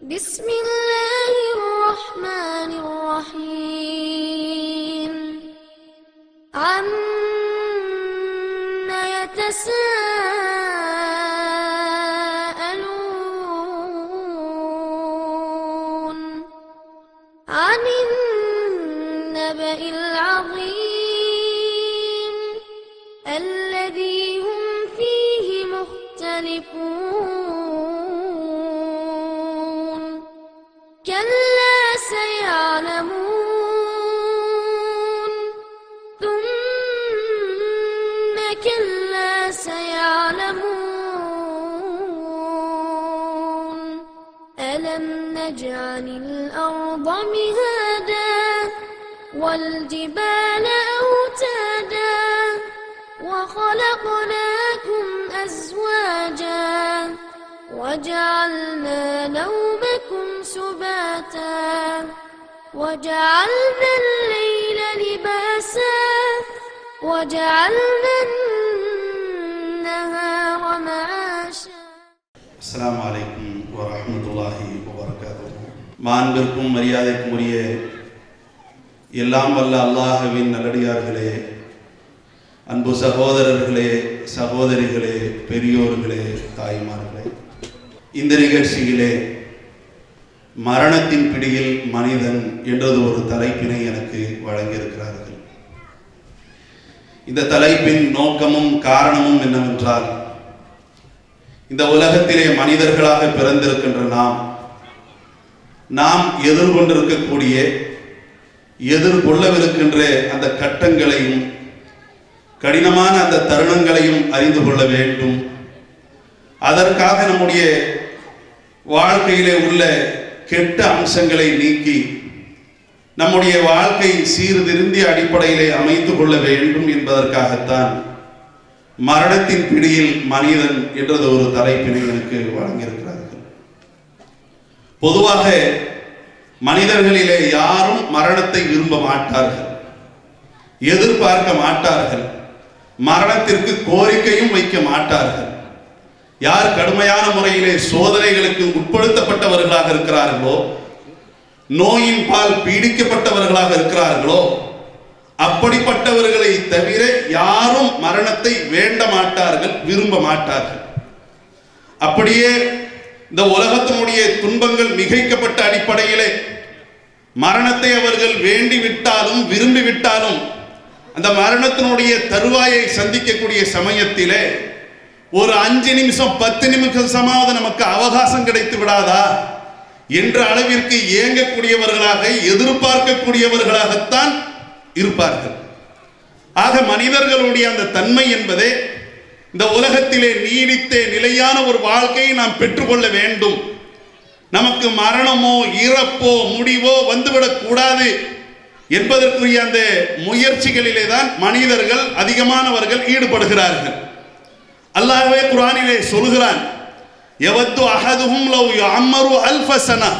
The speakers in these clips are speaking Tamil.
بسم الله الرحمن الرحيم عما يتساءلون عن النبأ العظيم الذي هم فيه مختلفون كلا سيعلمون ثم كلا سيعلمون ألم نجعل الأرض مهادا والجبال أوتادا وخلقناكم أزواجا وجعلنا نومكم سباتا وجعلنا الليل لباسا وجعلنا النهار معاشا. அஸ்ஸலாமு அலைக்கும் வரஹ்மத்துல்லாஹி வபரகாத்துஹு. மாண்பிற்கும் மரியாதைக்கும் உரிய எல்லாம் வல்ல அல்லாஹ்வின் நல்லடியார்களே, அன்பு சகோதரர்களே, சகோதரிகளே, பெரியோர்களே, தாய்மார்களே, இந்த நிகழ்ச்சியிலே மரணத்தின் பிடியில் மனிதன் என்றது ஒரு தலைப்பினை எனக்கு வழங்கியிருக்கிறார்கள். இந்த தலைப்பின் நோக்கமும் காரணமும் என்னவென்றால், இந்த உலகத்திலே மனிதர்களாக பிறந்திருக்கின்ற நாம் எதிர்கொண்டிருக்கக்கூடிய எதிர்கொள்ளவிருக்கின்ற அந்த கட்டங்களையும் கடினமான அந்த தருணங்களையும் அறிந்து கொள்ள வேண்டும். அதற்காக நம்முடைய வாழ்க்கையிலே உள்ள கெட்ட அம்சங்களை நீக்கி நம்முடைய வாழ்க்கை சீர்திருந்திய அடிப்படையிலே அமைத்து கொள்ள வேண்டும் என்பதற்காகத்தான் மரணத்தின் பிடியில் மனிதன் என்றது ஒரு தலைப்பினை எனக்கு வழங்கியிருக்கிறார்கள். பொதுவாக மனிதர்களிலே யாரும் மரணத்தை விரும்ப மாட்டார்கள், எதிர்பார்க்க மாட்டார்கள், மரணத்திற்கு கோரிக்கையும் வைக்க மாட்டார்கள். யார் கடுமையான முறையிலே சோதனைகளுக்கு உட்படுத்தப்பட்டவர்களாக இருக்கிறார்களோ, நோயின் பால் பீடிக்கப்பட்டவர்களாக இருக்கிறார்களோ, அப்படிப்பட்டவர்களை தவிர யாரும் மரணத்தை வேண்ட மாட்டார்கள், விரும்ப மாட்டார்கள். அப்படியே இந்த உலகத்தினுடைய துன்பங்கள் மிகைக்கப்பட்ட அடிப்படையிலே மரணத்தை அவர்கள் வேண்டிவிட்டாலும் விரும்பிவிட்டாலும் அந்த மரணத்தினுடைய தருவாயை சந்திக்கக்கூடிய சமயத்திலே ஒரு 5 நிமிஷம் 10 நிமிஷமாவது நமக்கு அவகாசம் கிடைத்து விடாதா என்ற அளவிற்கு ஏங்கக்கூடியவர்களாக எதிர்பார்க்கக்கூடியவர்களாகத்தான் இருப்பார்கள். ஆக மனிதர்களுடைய அந்த தன்மை என்பதே இந்த உலகத்திலே நீடித்த நிலையான ஒரு வாழ்க்கையை நாம் பெற்றுக்கொள்ள வேண்டும். நமக்கு மரணமோ இறப்போ முடிவோ வந்துவிடக் கூடாது என்பதற்குரிய அந்த முயற்சிகளிலே தான் மனிதர்கள் அதிகமானவர்கள் ஈடுபடுகிறார்கள். அல்லாஹ்வே குர்ஆனிலே சொல்கிறான், யவது அஹதுஹும் லவ் யஅம்மரு அல்ஃப ஸனா.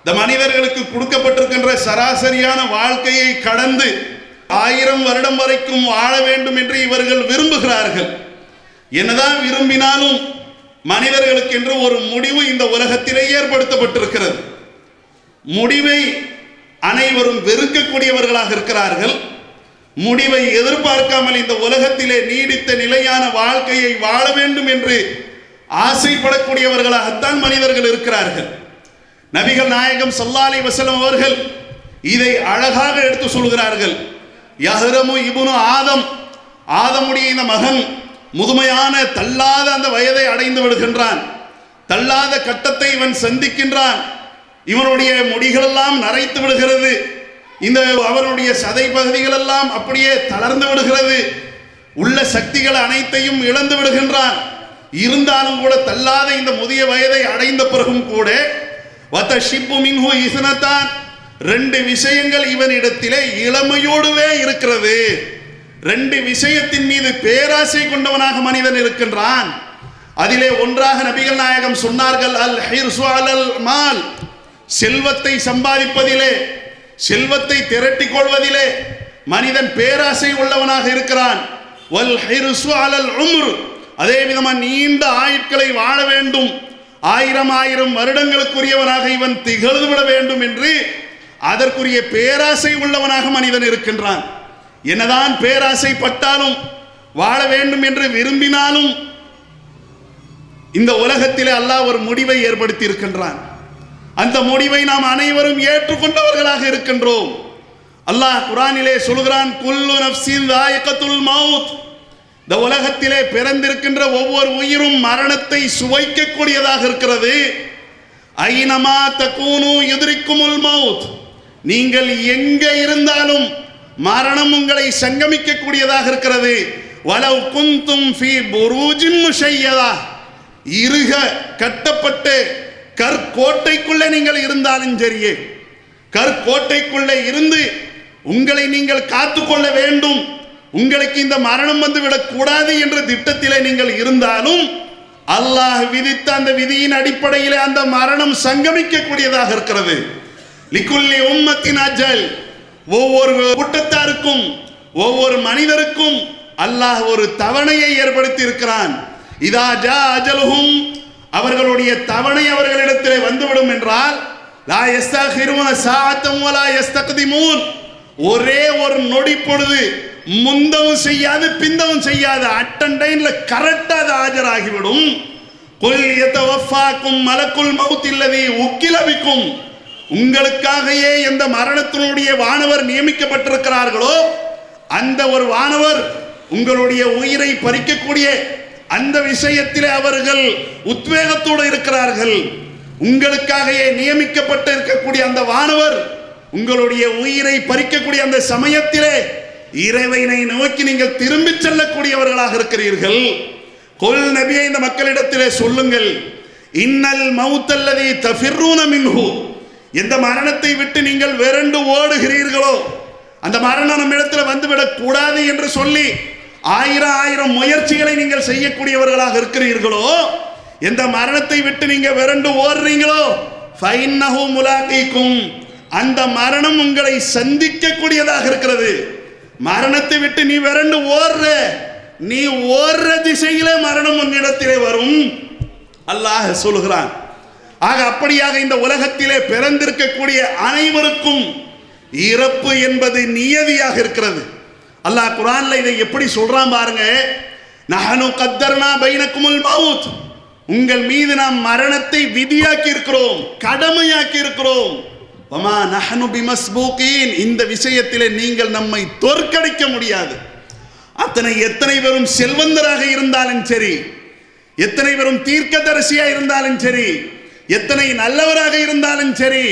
இந்த மனிதர்களுக்கு கொடுக்கப்பட்டிருக்கின்ற சராசரியான வாழ்க்கையை கடந்து 1000 வருடம் வரைக்கும் வாழ வேண்டும் என்று இவர்கள் விரும்புகிறார்கள். என்னதான் விரும்பினாலும் மனிதர்களுக்கு என்று ஒரு முடிவு இந்த உலகத்திலே ஏற்படுத்தப்பட்டிருக்கிறது. முடிவை அனைவரும் வெறுக்கக்கூடியவர்களாக இருக்கிறார்கள். முடிவை எதிர்பார்க்காமல் இந்த உலகத்திலே நீடித்த நிலையான வாழ்க்கையை வாழ வேண்டும் என்று ஆசைப்படக்கூடியவர்களாகத்தான் மனிதர்கள் இருக்கிறார்கள். நபிகள் நாயகம் ஸல்லல்லாஹு அலைஹி வஸல்லம் அவர்கள் இதை அழகாக எடுத்து சொல்கிறார்கள். யஹ்ரமு இப்னு ஆதம், ஆதமுடைய இந்த மகன் முதுமையான தள்ளாத அந்த வயதை அடைந்து விடுகின்றான். தள்ளாத கட்டத்தை இவன் சந்திக்கின்றான். இவனுடைய முடிகளெல்லாம் நரைத்து விடுகிறது. இந்த அவனுடைய சதை பகுதிகள் எல்லாம் அப்படியே தளர்ந்து விடுகிறது. உள்ள சக்திகள் அனைத்தையும் இழந்து விடுகின்றான். இருந்தாலும் கூட தள்ளாத இந்த முதிய வயதை அடைந்த பிறகும் கூட வதஷிப்பு மின்ஹு இஸ்னதான், 2 விஷயங்கள் இவனிடத்திலே இளமையோடுவே இருக்கிறது. 2 விஷயத்தின் மீது பேராசை கொண்டவனாக மனிதன் இருக்கின்றான். அதிலே ஒன்றாக நபிகள் நாயகம் சொன்னார்கள், அல் ஹிர்சு அலல் மால், செல்வத்தை சம்பாதிப்பதிலே, செல்வத்தை திரட்டிக் கொள்வதிலே மனிதன் பேராசை உள்ளவனாக இருக்கிறான். வல் ஹிர்சு அலல் உம்ர், அதே விதமாக நீண்ட ஆயுட்களை வாழ வேண்டும், ஆயிரம் வருடங்களுக்குரியவனாக இவன் திகழ்ந்துவிட வேண்டும் என்று அதற்குரிய பேராசை உள்ளவனாக மனிதன் இருக்கின்றான். என்னதான் பேராசைப்பட்டாலும் வாழ வேண்டும் என்று விரும்பினாலும் இந்த உலகத்திலே அல்லாஹ் ஒரு முடிவை ஏற்படுத்தி இருக்கின்றான். அந்த முடிவை நாம் அனைவரும் ஏற்றுக்கொண்டவர்களாக இருக்கின்றோம். அல்லாஹ் குர்ஆனிலே சொல்கிறான், குல்லு நஃப்ஸின் தாயிகத்துல் மௌத். இந்த உலகத்திலே பிறந்திருக்கின்ற ஒவ்வொரு உயிரும் மரணத்தை சுவைக்கக்கூடியதாக இருக்கிறது. ஐனமா தகூனு யுத்ரிக்குமுல் மௌத். நீங்கள் எங்கே இருந்தாலும் மரணம் உங்களை சங்கமிக்கக்கூடியதாக இருக்கிறது. வலவ் குந்தும் ஃபீ புரூஜின் முஷய்யதா. இறுக கட்டப்பட்ட கற்கோட்டைக்குள்ளே நீங்கள் இருந்தாலும் சரியே, கற்கோட்டைக்குள்ளே இருந்து உங்களை நீங்கள் காத்துக்கொள்ள வேண்டும், உங்களுக்கு இந்த மரணம் வந்து விடக்கூடாது என்ற திட்டத்திலே நீங்கள் இருந்தாலும் அல்லாஹ் விதித்த அந்த விதியின் அடிப்படையில் அந்த மரணம் சங்கமிக்கக்கூடியதாக இருக்கிறது. லிகுல்லி உம்மத்தின் அஜல். ஒவ்வொரு கூட்டத்தாருக்கும் ஒவ்வொரு மனிதருக்கும் அல்லாஹ் ஒரு தவணையை ஏற்படுத்தி இருக்கிறான். இதா ஜா அஜலுஹும், அவர்களுடைய தவணை அவர்களிடத்திலே வந்துவிடும் என்றால் லா யஸ்தகிருன சாஅத்தம் வலா யஸ்தக்திமூன். ஒரே ஒரு நொடி பொழுது முந்தவும் செய்யாது பிந்தவும் செய்யாது, அட்டண்டைன்ல கரெக்டா அது ஆஜராகிவிடும். குல் யதவஃபாக்கும் மலக்குல் மௌத் இல்லதி உக்கில பிக்கும். உங்களுக்காகவே எந்த மரணத்தினுடைய வானவர் நியமிக்கப்பட்டிருக்கிறார்களோ அந்த ஒரு வானவர் உங்களுடைய உயிரை பறிக்கக்கூடிய அந்த விஷயத்திலே அவர்கள் உத்வேகத்தோடு இருக்கிறார்கள். உங்களுக்காகவே நியமிக்கப்பட்டு இருக்கக்கூடிய அந்த வானவர் உங்களுடைய உயிரை பறிக்கக்கூடிய அந்த சமயத்திலே இறைவனை நோக்கி நீங்கள் திரும்பி செல்லக்கூடியவர்களாக இருக்கிறீர்கள். கொல் நபியை இந்த மக்களிடத்திலே சொல்லுங்கள், இன்னல் மௌத்தல்லதி தஃபிர்ரூன மின்ஹு. எந்த மரணத்தை விட்டு நீங்கள் விரண்டு ஓடுகிறீர்களோ, அந்த மரணம் நம்ம இடத்துல வந்துவிடக் கூடாது என்று சொல்லி ஆயிரம் முயற்சிகளை நீங்கள் செய்யக்கூடியவர்களாக இருக்கிறீர்களோ, எந்த மரணத்தை விட்டு நீங்க விரண்டு ஓடுறீங்களோ ஃபைன்னஹு முலாகீக்கும், அந்த மரணம் உங்களை சந்திக்கக்கூடியதாக இருக்கிறது. மரணத்தை விட்டு நீ விரண்டு ஓடுற, நீ ஓடுற திசையிலே மரணம் உன்னிடத்திலே வரும் அல்லாஹ் சொல்கிறான். ஆக அப்படியாக இந்த உலகத்திலே பிறந்திருக்கக்கூடிய அனைவருக்கும் இறப்பு என்பது நியதியாக இருக்கிறது. அல்லாஹ் குர்ஆன்ல இதை எப்படி சொல்றான் பாருங்க. நஹனு கத்தர்னா பைனக்குமுல் மௌத். உங்கள் மீது நாம் மரணத்தை விதியாக்கி இருக்கிறோம், கடமையாக்கி இருக்கிறோம். வமா நஹனு பிமஸ்பூகீன். இந்த விஷயத்திலே நீங்கள் நம்மை தோற்கடிக்க முடியாது. எத்தனை பேரும் செல்வந்தராக இருந்தாலும் சரி, எத்தனை பேரும் தீர்க்கதரிசியா இருந்தாலும் சரி, எத்தனை நல்லவராக இருந்தாலும் சரி,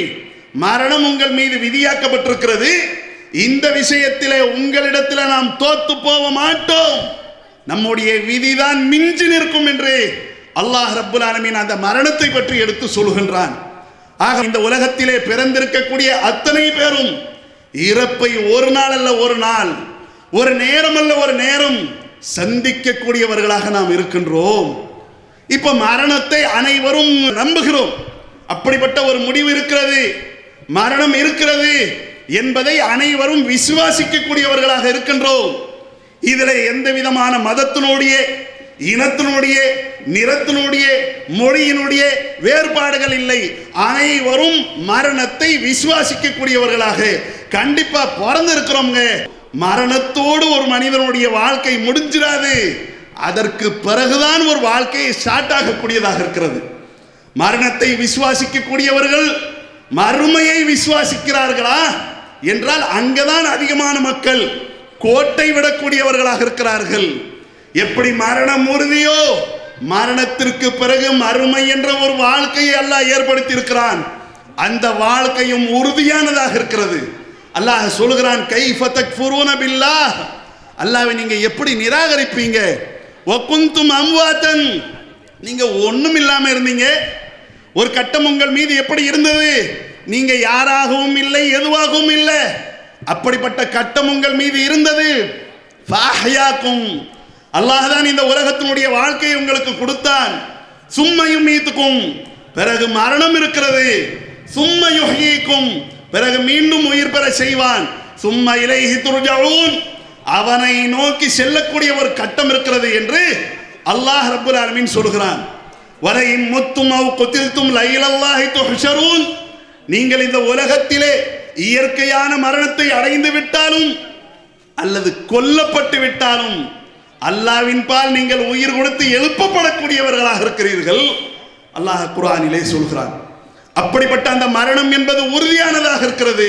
மரணம் உங்கள் மீது விதியாக்கப்பட்டிருக்கிறது. இந்த விஷயத்திலே உங்களிடத்தில் நாம் தோத்து போக மாட்டோம், நம்முடைய விதிதான் மிஞ்சி நிற்கும் என்று அல்லாஹ் ரப்புல் ஆலமீன் அந்த மரணத்தை பற்றி எடுத்து சொல்கின்றான். ஆக இந்த உலகத்திலே பிறந்திருக்கக்கூடிய அத்தனை பேரும் இறப்பை ஒரு நாள் அல்ல ஒரு நாள், ஒரு நேரம் அல்ல ஒரு நேரம் சந்திக்கக்கூடியவர்களாக நாம் இருக்கின்றோம். இப்ப மரணத்தை அனைவரும் நம்புகிறோம். அப்படிப்பட்ட ஒரு முடிவு இருக்கிறது, மரணம் இருக்கிறது என்பதை அனைவரும் விசுவாசிக்கக்கூடியவர்களாக இருக்கின்றோம். இதில் எந்த விதமான மதத்தினுடைய, இனத்தினுடைய, நிறத்தினுடைய, மொழியினுடைய வேறுபாடுகள் இல்லை. அனைவரும் மரணத்தை விசுவாசிக்கக்கூடியவர்களாக கண்டிப்பா பிறந்திருக்கிறோங்க. மரணத்தோடு ஒரு மனிதனுடைய வாழ்க்கை முடிஞ்சிடாது, அதற்கு பிறகுதான் ஒரு வாழ்க்கையை ஸ்டார்ட் ஆகக்கூடியதாக இருக்கிறது. மரணத்தை விசுவாசிக்கக்கூடியவர்கள் மறுமையை விசுவாசிக்கிறார்களா என்றால் அங்கதான் அதிகமான மக்கள் கோட்டை விடக்கூடியவர்களாக இருக்கிறார்கள். எப்படி மரணம் உறுதியோ, மரணத்திற்கு பிறகு மறுமை என்ற ஒரு வாழ்க்கையை அல்லாஹ் ஏற்படுத்தி இருக்கிறான். அந்த வாழ்க்கையும் உறுதியானதாக இருக்கிறது. அல்லாஹ் சொல்கிறான், கைஃப தக்ஃபுரூன பில்லாஹ். அல்லாஹ்வை நீங்க எப்படி நிராகரிப்பீங்க? வகுந்தும் அம்வாத்தன், நீங்க ஒண்ணும் இல்லாம இருந்தீங்க. ஒரு கட்டம் உங்கள் மீது எப்படி இருந்தது? நீங்க யாராகவும் இல்லை, எதுவாகவும் இல்லை. அப்படிப்பட்ட கட்டம் உங்கள் மீது இருந்தது. ஃபஅஹ்யாக்கும், அல்லாஹ் தான் இந்த உலகத்தினுடைய வாழ்க்கையை உங்களுக்கு கொடுத்தான். சும்ம யுமீத்துக்கும், பிறகு மரணம் இருக்கிறது. சும்ம யுஹ்யீக்கும், பிறகு மீண்டும் உயிர் பெற செய்வான். சும்ம இலைஹி துர்ஜஊன், அவனை நோக்கி செல்லக்கூடிய ஒரு கட்டம் இருக்கிறது என்று அல்லாஹ் ரப்புல் ஆலமீன் சொல்கிறான். வலையின் முத்தும் அவ் குத்தில்தும் லைலல்லாஹி துஹ்ஷரூன். நீங்கள் இந்த உலகத்திலே இயற்கையான மரணத்தை அடைந்து விட்டாலும் அல்லது கொல்லப்பட்டு விட்டாலும் அல்லாஹ்வின் பால் நீங்கள் உயிர் கொடுத்து எழுப்பப்படக்கூடியவர்களாக இருக்கிறீர்கள். அல்லாஹ் குர்ஆனிலே சொல்கிறான். அப்படிப்பட்ட அந்த மரணம் என்பது உறுதியானதாக இருக்கிறது.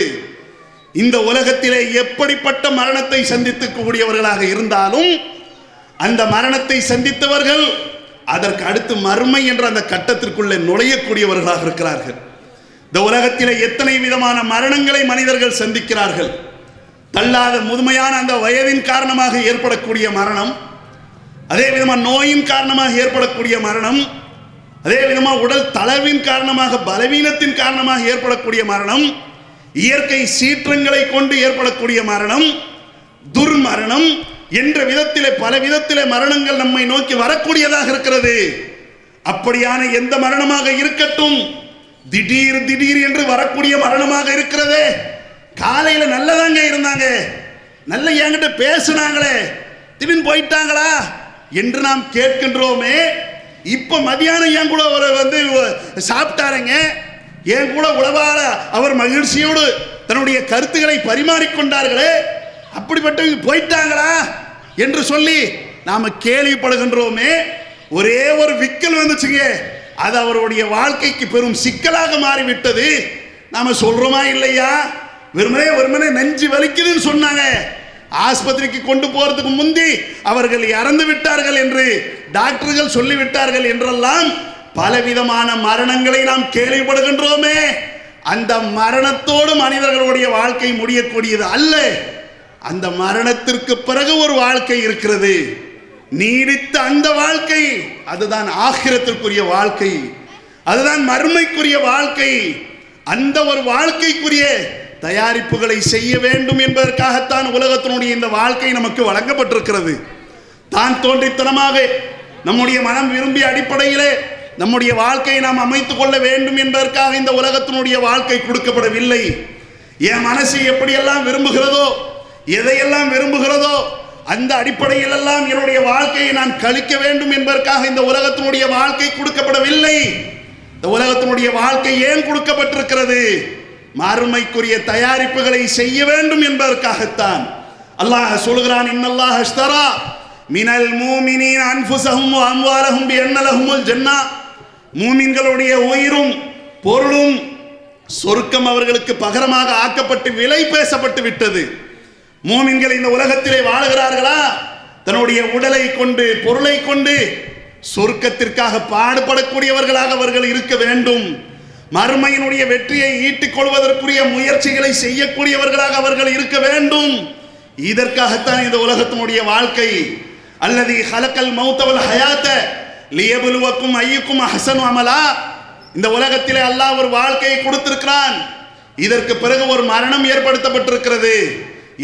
இந்த உலகத்திலே எப்படிப்பட்ட மரணத்தை சந்தித்துக்கூடியவர்களாக இருந்தாலும் அந்த மரணத்தை சந்தித்தவர்கள் அதற்கு அடுத்து மறுமை என்ற அந்த கட்டத்திற்குள்ளே நுழையக்கூடியவர்களாக இருக்கிறார்கள். இந்த உலகத்திலே எத்தனை விதமான மரணங்களை மனிதர்கள் சந்திக்கிறார்கள். தள்ளாத முதுமையான அந்த வயதின் காரணமாக ஏற்படக்கூடிய மரணம், அதே விதமாக நோயின் காரணமாக ஏற்படக்கூடிய மரணம், அதே விதமாக உடல் தளர்வின் காரணமாக பலவீனத்தின் காரணமாக ஏற்படக்கூடிய மரணம், இயற்கை சீற்றங்களை கொண்டு ஏற்படக்கூடிய மரணம், துர்மரணம் என்ற விதத்திலே பல விதத்திலே மரணங்கள் நம்மை நோக்கி வரக்கூடியதாக இருக்கிறது. அப்படியான எந்த மரணமாக இருக்கட்டும், திடீர் திடீர் என்று வரக்கூடிய மரணமாக இருக்கிறதே. காலையில நல்லதாங்க இருந்தாங்க, நல்ல என்கிட்ட பேசுனாங்களே, திடீர்னு போயிட்டாங்களா என்று நாம் கேட்கின்றோமே. இப்ப மதியானம் என் கூட வந்து சாப்பிட்டாருங்க, என் கூட உளவார அவர் மகிழ்ச்சியோடு தன்னுடைய கருத்துக்களை பரிமாறிக்கொண்டார்களே, அப்படிப்பட்டவங்க போயிட்டாங்களா என்று சொல்லி நாம கேள்விப்படுகின்றோமே. ஒரே ஒரு விக்கல் வந்துச்சுங்க, அது அவருடைய வாழ்க்கைக்கு பெரும் சிக்கலாக மாறிவிட்டது. நாம சொல்றோமா இல்லையா? வெறுமனே நெஞ்சு வலிக்குதுன்னு சொன்னாங்க, ஆஸ்பத்திரிக்கு கொண்டு போறதுக்கு முந்தி அவர்கள் இறந்து விட்டார்கள் என்று டாக்டர்கள் சொல்லிவிட்டார்கள் என்றெல்லாம் பலவிதமான மரணங்களை நாம் கேள்விப்படுகின்றோமே. அந்த மரணத்தோடு மனிதர்களுடைய வாழ்க்கை முடியக்கூடியது அல்ல. அந்த மரணத்திற்கு பிறகு ஒரு வாழ்க்கை இருக்கிறது, நீடித்த அந்த வாழ்க்கை. அதுதான் ஆகிரத்திற்குரிய வாழ்க்கை, அதுதான் மறுமைக்குரிய வாழ்க்கை. அந்த ஒரு வாழ்க்கைக்குரிய தயாரிப்புகளை செய்ய வேண்டும் என்பதற்காகத்தான் உலகத்தினுடைய இந்த வாழ்க்கை நமக்கு வழங்கப்பட்டிருக்கிறது. தான் தோன்றித்தனமாக நம்முடைய மனம் விரும்பிய அடிப்படையிலே நம்முடைய வாழ்க்கையை நாம் அமைத்துக் கொள்ள வேண்டும் என்பதற்காக இந்த உலகத்தினுடைய வாழ்க்கை கொடுக்கப்படவில்லை. என் மனசு எப்படியெல்லாம் விரும்புகிறதோ, எதையெல்லாம் விரும்புகிறதோ அந்த அடிப்படையில் எல்லாம் என்னுடைய வாழ்க்கையை நான் கழிக்க வேண்டும் என்பதற்காக இந்த உலகத்தினுடைய வாழ்க்கை கொடுக்கப்படவில்லை. இந்த உலகத்தினுடைய வாழ்க்கை ஏன் கொடுக்கப்பட்டிருக்கிறது? மறுமைக்குரிய தயாரிப்புகளை செய்ய வேண்டும் என்பதற்காகத்தான். அல்லாஹ் சொல்கிறான், இன்னல்லாஹ் அஷ்தரா மினல் மூமினீன அன்ஃபுஸஹும் வ அம்வாலஹும் பிஅன்ன லஹுமுல் ஜன்னah. மூமின்களுடைய உயிரும் பொருளும் சொர்க்கம் அவர்களுக்கு பகரமாக ஆக்கப்பட்டு விலை பேசப்பட்டு விட்டது. மூமின்கள் இந்த உலகத்திலே வாழுகிறார்களா? தன்னுடைய உடலை கொண்டு பொருளை கொண்டு சொர்க்கத்திற்காக பாடுபடக்கூடியவர்களாக அவர்கள் இருக்க வேண்டும். மறுமையினுடைய வெற்றியை ஈட்டிக் கொள்வதற்குரிய முயற்சிகளை செய்யக்கூடியவர்களாக அவர்கள் இருக்க வேண்டும். இதற்காகத்தான் இந்த உலகத்தினுடைய வாழ்க்கை. அல்லதி ஹலக்கல் மௌத வல் ஹயாத லியப்லுவக்கும் அய்யுக்கும் அஹ்ஸனு அமலா. இந்த உலகத்திலே அல்லாஹ் ஒரு வாழ்க்கையை கொடுத்திருக்கிறான், இதற்கு பிறகு ஒரு மரணம் ஏற்படுத்தப்பட்டிருக்கிறது.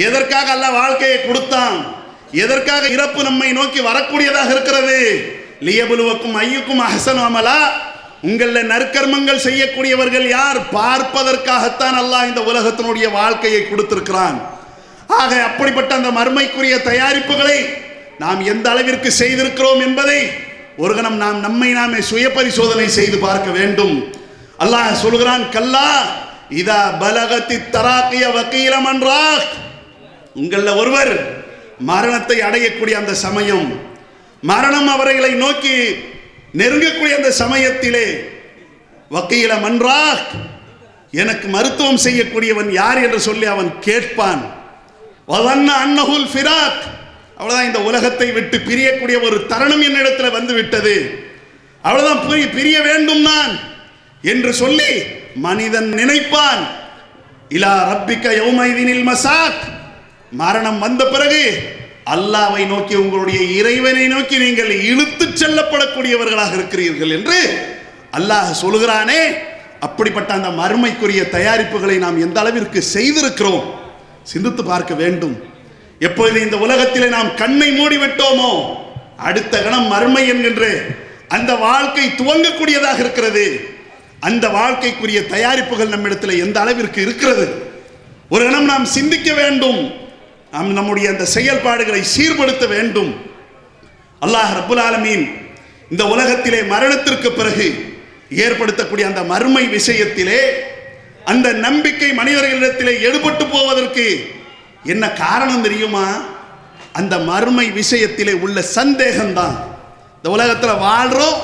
எதற்காக அல்லாஹ் வாழ்க்கையை கொடுத்தான்? எதற்காக இறப்பு நம்மை நோக்கி வரக்கூடியதாக இருக்கிறது? லியப்லுவக்கும் அய்யுக்கும் அஹ்ஸனு அமலா. உங்கள நற்கர்மங்கள் செய்யக்கூடியவர்கள் யார் பார்ப்பதற்காகத்தான் அல்லாஹ் இந்த உலகத்தினுடைய வாழ்க்கையை கொடுத்திருக்கிறான். ஆக அப்படிப்பட்ட அந்த மறுமைக்குரிய தயாரிப்புகளை நாம் எந்த அளவிற்கு செய்திருக்கிறோம் என்பதை ஒரு கணம் நாம் நம்மை நாமே சுய பரிசோதனை செய்து பார்க்க வேண்டும். அல்லாஹ் சொல்கிறான், கல்லா இதா பலகத்தி தராக்கிய வக்கீல மன்றாக். உங்கள ஒருவர் மரணத்தை அடையக்கூடிய அந்த சமயம், மரணம் அவர்களை நோக்கி நெருங்கக்கூடிய அந்த சமயத்திலே வக்கீல மன்றாக், எனக்கு மருத்துவம் செய்யக்கூடியவன் யார் என்று சொல்லி அவன் கேட்பான். அன்னஹுல் ஃபிராக், அவ்வளவுதான், இந்த உலகத்தை விட்டு பிரியக்கூடிய ஒரு தருணம் என்னிடத்தில் வந்து விட்டது, அவ்வளவுதான், பிரிய வேண்டும் நான் என்று சொல்லி மனிதன் நினைப்பான். இலா ரப்பிக்க யௌமைதினில் மசாக். மரணம் வந்த பிறகு அல்லாஹ்வை நோக்கி, உங்களுடைய இறைவனை நோக்கி நீங்கள் இழுத்துச் செல்லப்படக்கூடியவர்களாக இருக்கிறீர்கள் என்று அல்லாஹ் சொல்கிறானே. அப்படிப்பட்ட அந்த மறுமைக்குரிய தயாரிப்புகளை நாம் எந்த அளவிற்கு செய்திருக்கிறோம் சிந்தித்து பார்க்க வேண்டும். எப்பொழுது இந்த உலகத்திலே நாம் கண்ணை மூடிவிட்டோமோ அடுத்த கணம் மறுமை என்கின்ற அந்த வாழ்க்கை துவங்கக்கூடியதாக இருக்கிறது. அந்த வாழ்க்கைக்குரிய தயாரிப்புகள் நம்மிடத்தில் எந்த அளவிற்கு இருக்கிறது ஒரு கணம் நாம் சிந்திக்க வேண்டும். நாம் நம்முடைய அந்த செயல்பாடுகளை சீர்படுத்த வேண்டும். அல்லாஹ் ரப்புல் ஆலமீன் இந்த உலகத்திலே மரணத்திற்கு பிறகு ஏற்படுத்தக்கூடிய அந்த மறுமை விஷயத்திலே அந்த நம்பிக்கை மனிதர்களிடத்திலே எடுபட்டு போவதற்கு என்ன காரணம் தெரியுமா? அந்த மறுமை விஷயத்திலே உள்ள சந்தேகம்தான். இந்த உலகத்தில் வாழ்றோம்,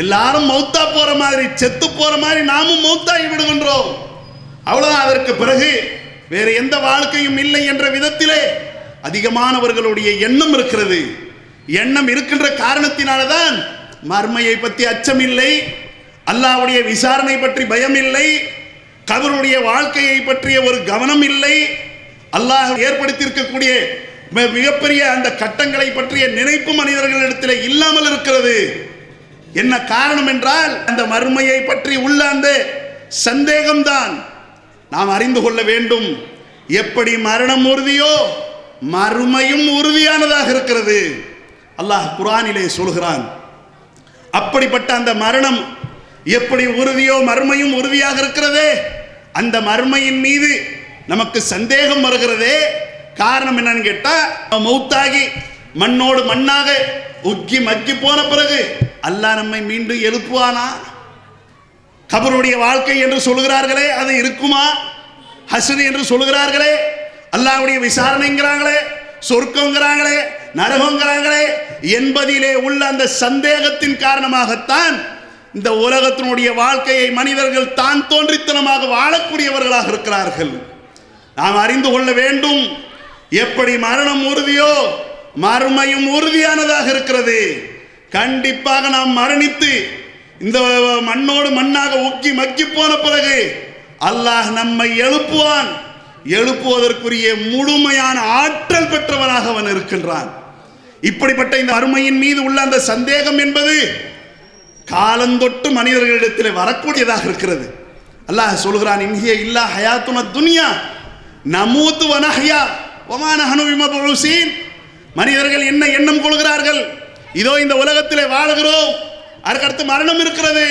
எல்லாரும் மௌத்தா போற மாதிரி, செத்து போற மாதிரி நாமும் மௌத்தாகி விடுகின்றோம். அவ்வளவுதான். அதற்கு பிறகு வேற எந்த வாழ்க்கையும் இல்லை என்ற விதத்திலே அதிகமானவர்களுடைய எண்ணம் இருக்கிறது. எண்ணம் இருக்கின்ற காரணத்தினால்தான் மர்மையை பற்றி அச்சம் இல்லை, அல்லாஹ்வுடைய விசாரணை பற்றி பயம் இல்லை, கபருடைய வாழ்க்கையை பற்றிய ஒரு கவனம் இல்லை, அல்லாஹ் ஏற்படுத்தியிருக்கக்கூடிய மிகப்பெரிய அந்த கட்டங்களை பற்றிய நினைப்பு மனிதர்களிடத்தில் இல்லாமல் இருக்கிறது. என்ன காரணம் என்றால் அந்த மர்மையை பற்றி உள்ள அந்த சந்தேகம்தான். நாம் அறிந்து கொள்ள வேண்டும், எப்படி மரணம் உறுதியோ மறுமையும் உறுதியானதாக இருக்கிறது. அல்லாஹ் குர்ஆனிலே சொல்கிறான், அப்படிப்பட்ட அந்த மரணம் எப்படி உறுதியோ மறுமையும் உறுதியாக இருக்கிறதே, அந்த மறுமையின் மீது நமக்கு சந்தேகம் வருகிறதே. காரணம் என்னன்னு கேட்டா, மௌத்தாகி மண்ணோடு மண்ணாக உக்கி மக்கி போன பிறகு அல்லாஹ் நம்மை மீண்டும் எழுப்புவானா? கபருடைய வாழ்க்கை என்று சொல்கிறார்களே, அது இருக்குமா? ஹஸ்ர் என்று சொல்கிறார்களே, அல்லாஹ்வுடைய விசாரணைங்கிறாங்களே, சொர்க்கங்கிறாங்களே, நரகங்கிறாங்களே என்பதிலே உள்ள அந்த சந்தேகத்தின் காரணமாகத்தான் இந்த உலகத்தினுடைய வாழ்க்கையை மனிதர்கள் தான் தோன்றித்தனமாக வாழக்கூடியவர்களாக இருக்கிறார்கள். நாம் அறிந்து கொள்ள வேண்டும், எப்படி மரணம் உறுதியோ மறுமையும் உறுதியானதாக இருக்கிறது. கண்டிப்பாக நாம் மரணித்து இந்த மண்ணோடு மண்ணாக உக்கி மக்கி போன பிறகு அல்லாஹ் நம்மை எழுப்புவான். எழுப்புவதற்குரிய முழுமையான ஆற்றல் பெற்றவனாக அவன் இருக்கின்றான். இப்படிப்பட்ட இந்த மறுமையின் மீது உள்ள அந்த சந்தேகம் என்பது காலந்தொட்டு மனிதர்களிடத்தில் வரக்கூடியதாக இருக்கிறது. அல்லாஹ் சொல்கிறான், இன்ஹிய இல்லா ஹயாத்துன துன்யா நமூத்து வ நஹ்யா வமா நஹ்னு பிமபூஸீன். மனிதர்கள் என்ன எண்ணம் கொள்கிறார்கள்? இதோ இந்த உலகத்திலே வாழுகிறோம், அதற்கடுத்து மரணம் இருக்கிறது,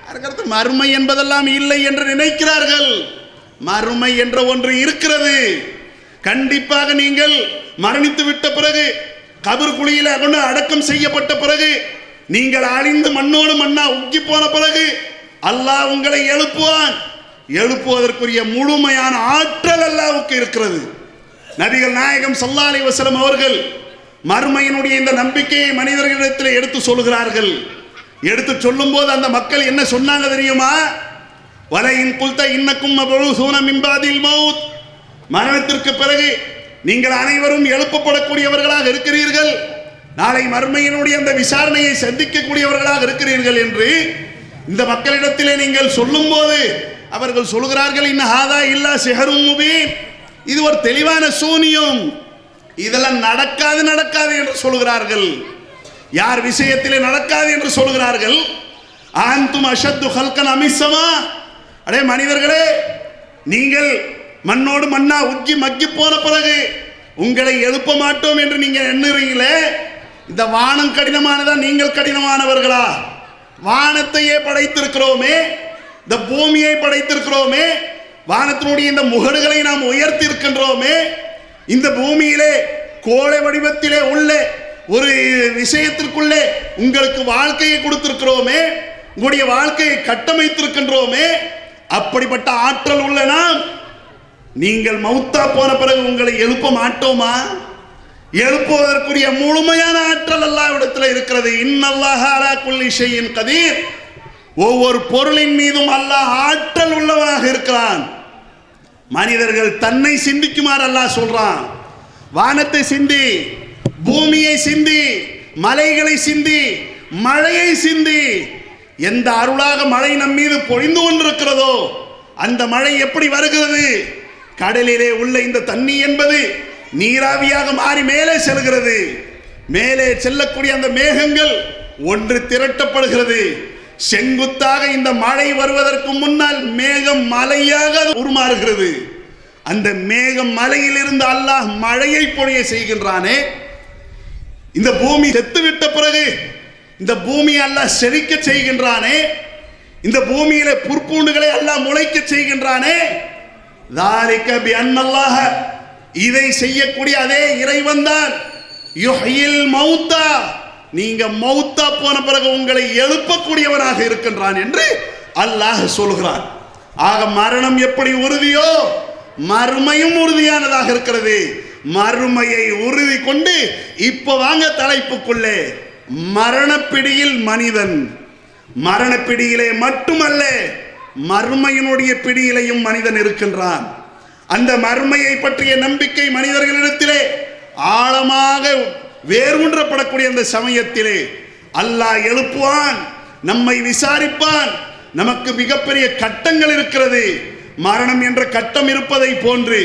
அதற்கடுத்து மறுமை என்பதெல்லாம் இல்லை என்று நினைக்கிறார்கள். மறுமை என்ற ஒன்று இருக்கிறது. கண்டிப்பாக நீங்கள் மரணித்து விட்ட பிறகு, கபர் குழியில கொண்டு அடக்கம் செய்யப்பட்ட பிறகு, நீங்கள் அழிந்து மண்ணோடு மண்ணா உக்கி போன பிறகு அல்லாஹ் உங்களை எழுப்புவான். எழுப்புவதற்குரிய முழுமையான ஆற்றல் அல்லாஹ்வுக்கு இருக்கிறது. நபிகள் நாயகம் ஸல்லல்லாஹு அலைஹி வஸல்லம் அவர்கள் மறுமையினுடைய இந்த நம்பிக்கையை மனிதர்களிடத்தில் எடுத்து சொல்கிறார்கள். எடுத்து சொல்லும் போது அந்த மக்கள் என்ன சொன்னாங்க தெரியுமா? வலையின் குல்த இன்னக்கும் மபூஸூன மின் பாதில் மௌத், மரணத்திற்கு பிறகு நீங்கள் அனைவரும் எழுப்பப்படக்கூடியவர்களாக இருக்கிறீர்கள், நாளை மறுமையினுடைய அந்த விசாரணையை சந்திக்கக்கூடியவர்களாக இருக்கிறீர்கள் என்று இந்த மக்களிடத்திலே நீங்கள் சொல்லும் போது அவர்கள் சொல்கிறார்கள், இன்ன ஹாதா இல்லா சிஹரும் முபீன், இது ஒரு தெளிவான சூனியம், இதெல்லாம் நடக்காது என்று சொல்கிறார்கள். யார் விஷயத்திலே நடக்காது என்று சொல்கிறார்கள்? ஆன்தும் அஷத்து ஹல்கன் அமிஸ்ஸமா, அடே மனிதர்களே, நீங்கள் மண்ணோடு மண்ணா உக்கி மக்கி போன பிறகு உங்களை எழுப்ப மாட்டோம் என்று நீங்க எண்ணுறீங்களே, இந்த வானம் கடினமானதா, நீங்கள் கடினமானவர்களா? வானத்தையே படைத்திருக்கிறோமே, இந்த பூமியை படைத்திருக்கிறோமே, வானத்தினுடைய இந்த முகடுகளை நாம் உயர்த்தி இருக்கின்றோமே, இந்த பூமியிலே கோளை வடிவத்திலே உள்ள ஒரு விஷயத்திற்குள்ளே உங்களுக்கு வாழ்க்கையை கொடுத்திருக்கிறோமே, உங்களுடைய வாழ்க்கையை கட்டமைத்திருக்கின்றோமே, அப்படிப்பட்ட ஆற்றல் உள்ள நாம் நீங்கள் மௌத்தா போன பிறகு உங்களை எழுப்ப மாட்டோமா? எழுப்புவதற்குரிய முழுமையான ஆற்றல் அல்லாஹ்விடத்தில் இருக்கிறது. இன்னல்லாஹ அலா குல்லி ஷைஇன் கதீர், ஒவ்வொரு பொருளின் மீதும் அல்லாஹ் ஆற்றல் உள்ளவனாக இருக்கிறான். மனிதர்கள் தன்னை சிந்திக்குமாறு அல்லாஹ் சொல்றான். வானத்தை சிந்தி, பூமியை சிந்தி, மலைகளை சிந்தி, மழையை சிந்தி. எந்த அருளாக மழை நம் மீது பொழிந்து கொண்டிருக்கிறதோ அந்த மழை எப்படி வருகிறது? கடலிலே உள்ள இந்த தண்ணி என்பது நீராவியாக மாறி மேலே செல்கிறது. மேலே செல்லக்கூடிய அந்த மேகங்கள் ஒன்று திரட்டப்படுகிறது. செங்குத்தாக இந்த மழை வருவதற்கு முன்னால் மேகம் மலையாக உருமாறுகிறது. அந்த மேகம் மலையிலிருந்து அல்லாஹ் மழையை பொழிய செய்கின்றானே, இந்த பூமி செத்துவிட்ட பிறகு இந்த பூமி அல்லாஹ் செழிக்க செய்கின்றானே, இந்த பூமியில புற்பூண்டுகளை அல்லாஹ் முளைக்க செய்கின்றானே, ذَلِكَ بِأَنَّ اللَّهَ, இதை செய்யக்கூடிய அதே இறைவன் தான் யுஹ்யில் மௌத்தா, நீங்க மௌத்தா போன பிறகு உங்களை எழுப்பக்கூடியவனாக இருக்கின்றான் என்று அல்லாஹ் சொல்கிறான். ஆக மரணம் எப்படி உறுதியோ மறுமையும் உறுதியானதாக இருக்கிறது. மறுமையை உறுதி கொண்டு இப்ப வாங்க தலைப்புக்குள்ளே. மரணப்பிடியில் மனிதன், மரணப்பிடியிலே மட்டுமல்ல மறுமையினுடைய பிடியிலையும் மனிதன் இருக்கின்றான். அந்த மறுமையை பற்றிய நம்பிக்கை மனிதர்களிடத்திலே ஆழமாக வேரூன்றப்படக்கூடிய அந்த சமயத்திலே அல்லாஹ் எழுப்புவான், நம்மை விசாரிப்பான். நமக்கு மிகப்பெரிய கட்டங்கள் இருக்கிறது. மரணம் என்ற கட்டம் இருப்பதை போன்று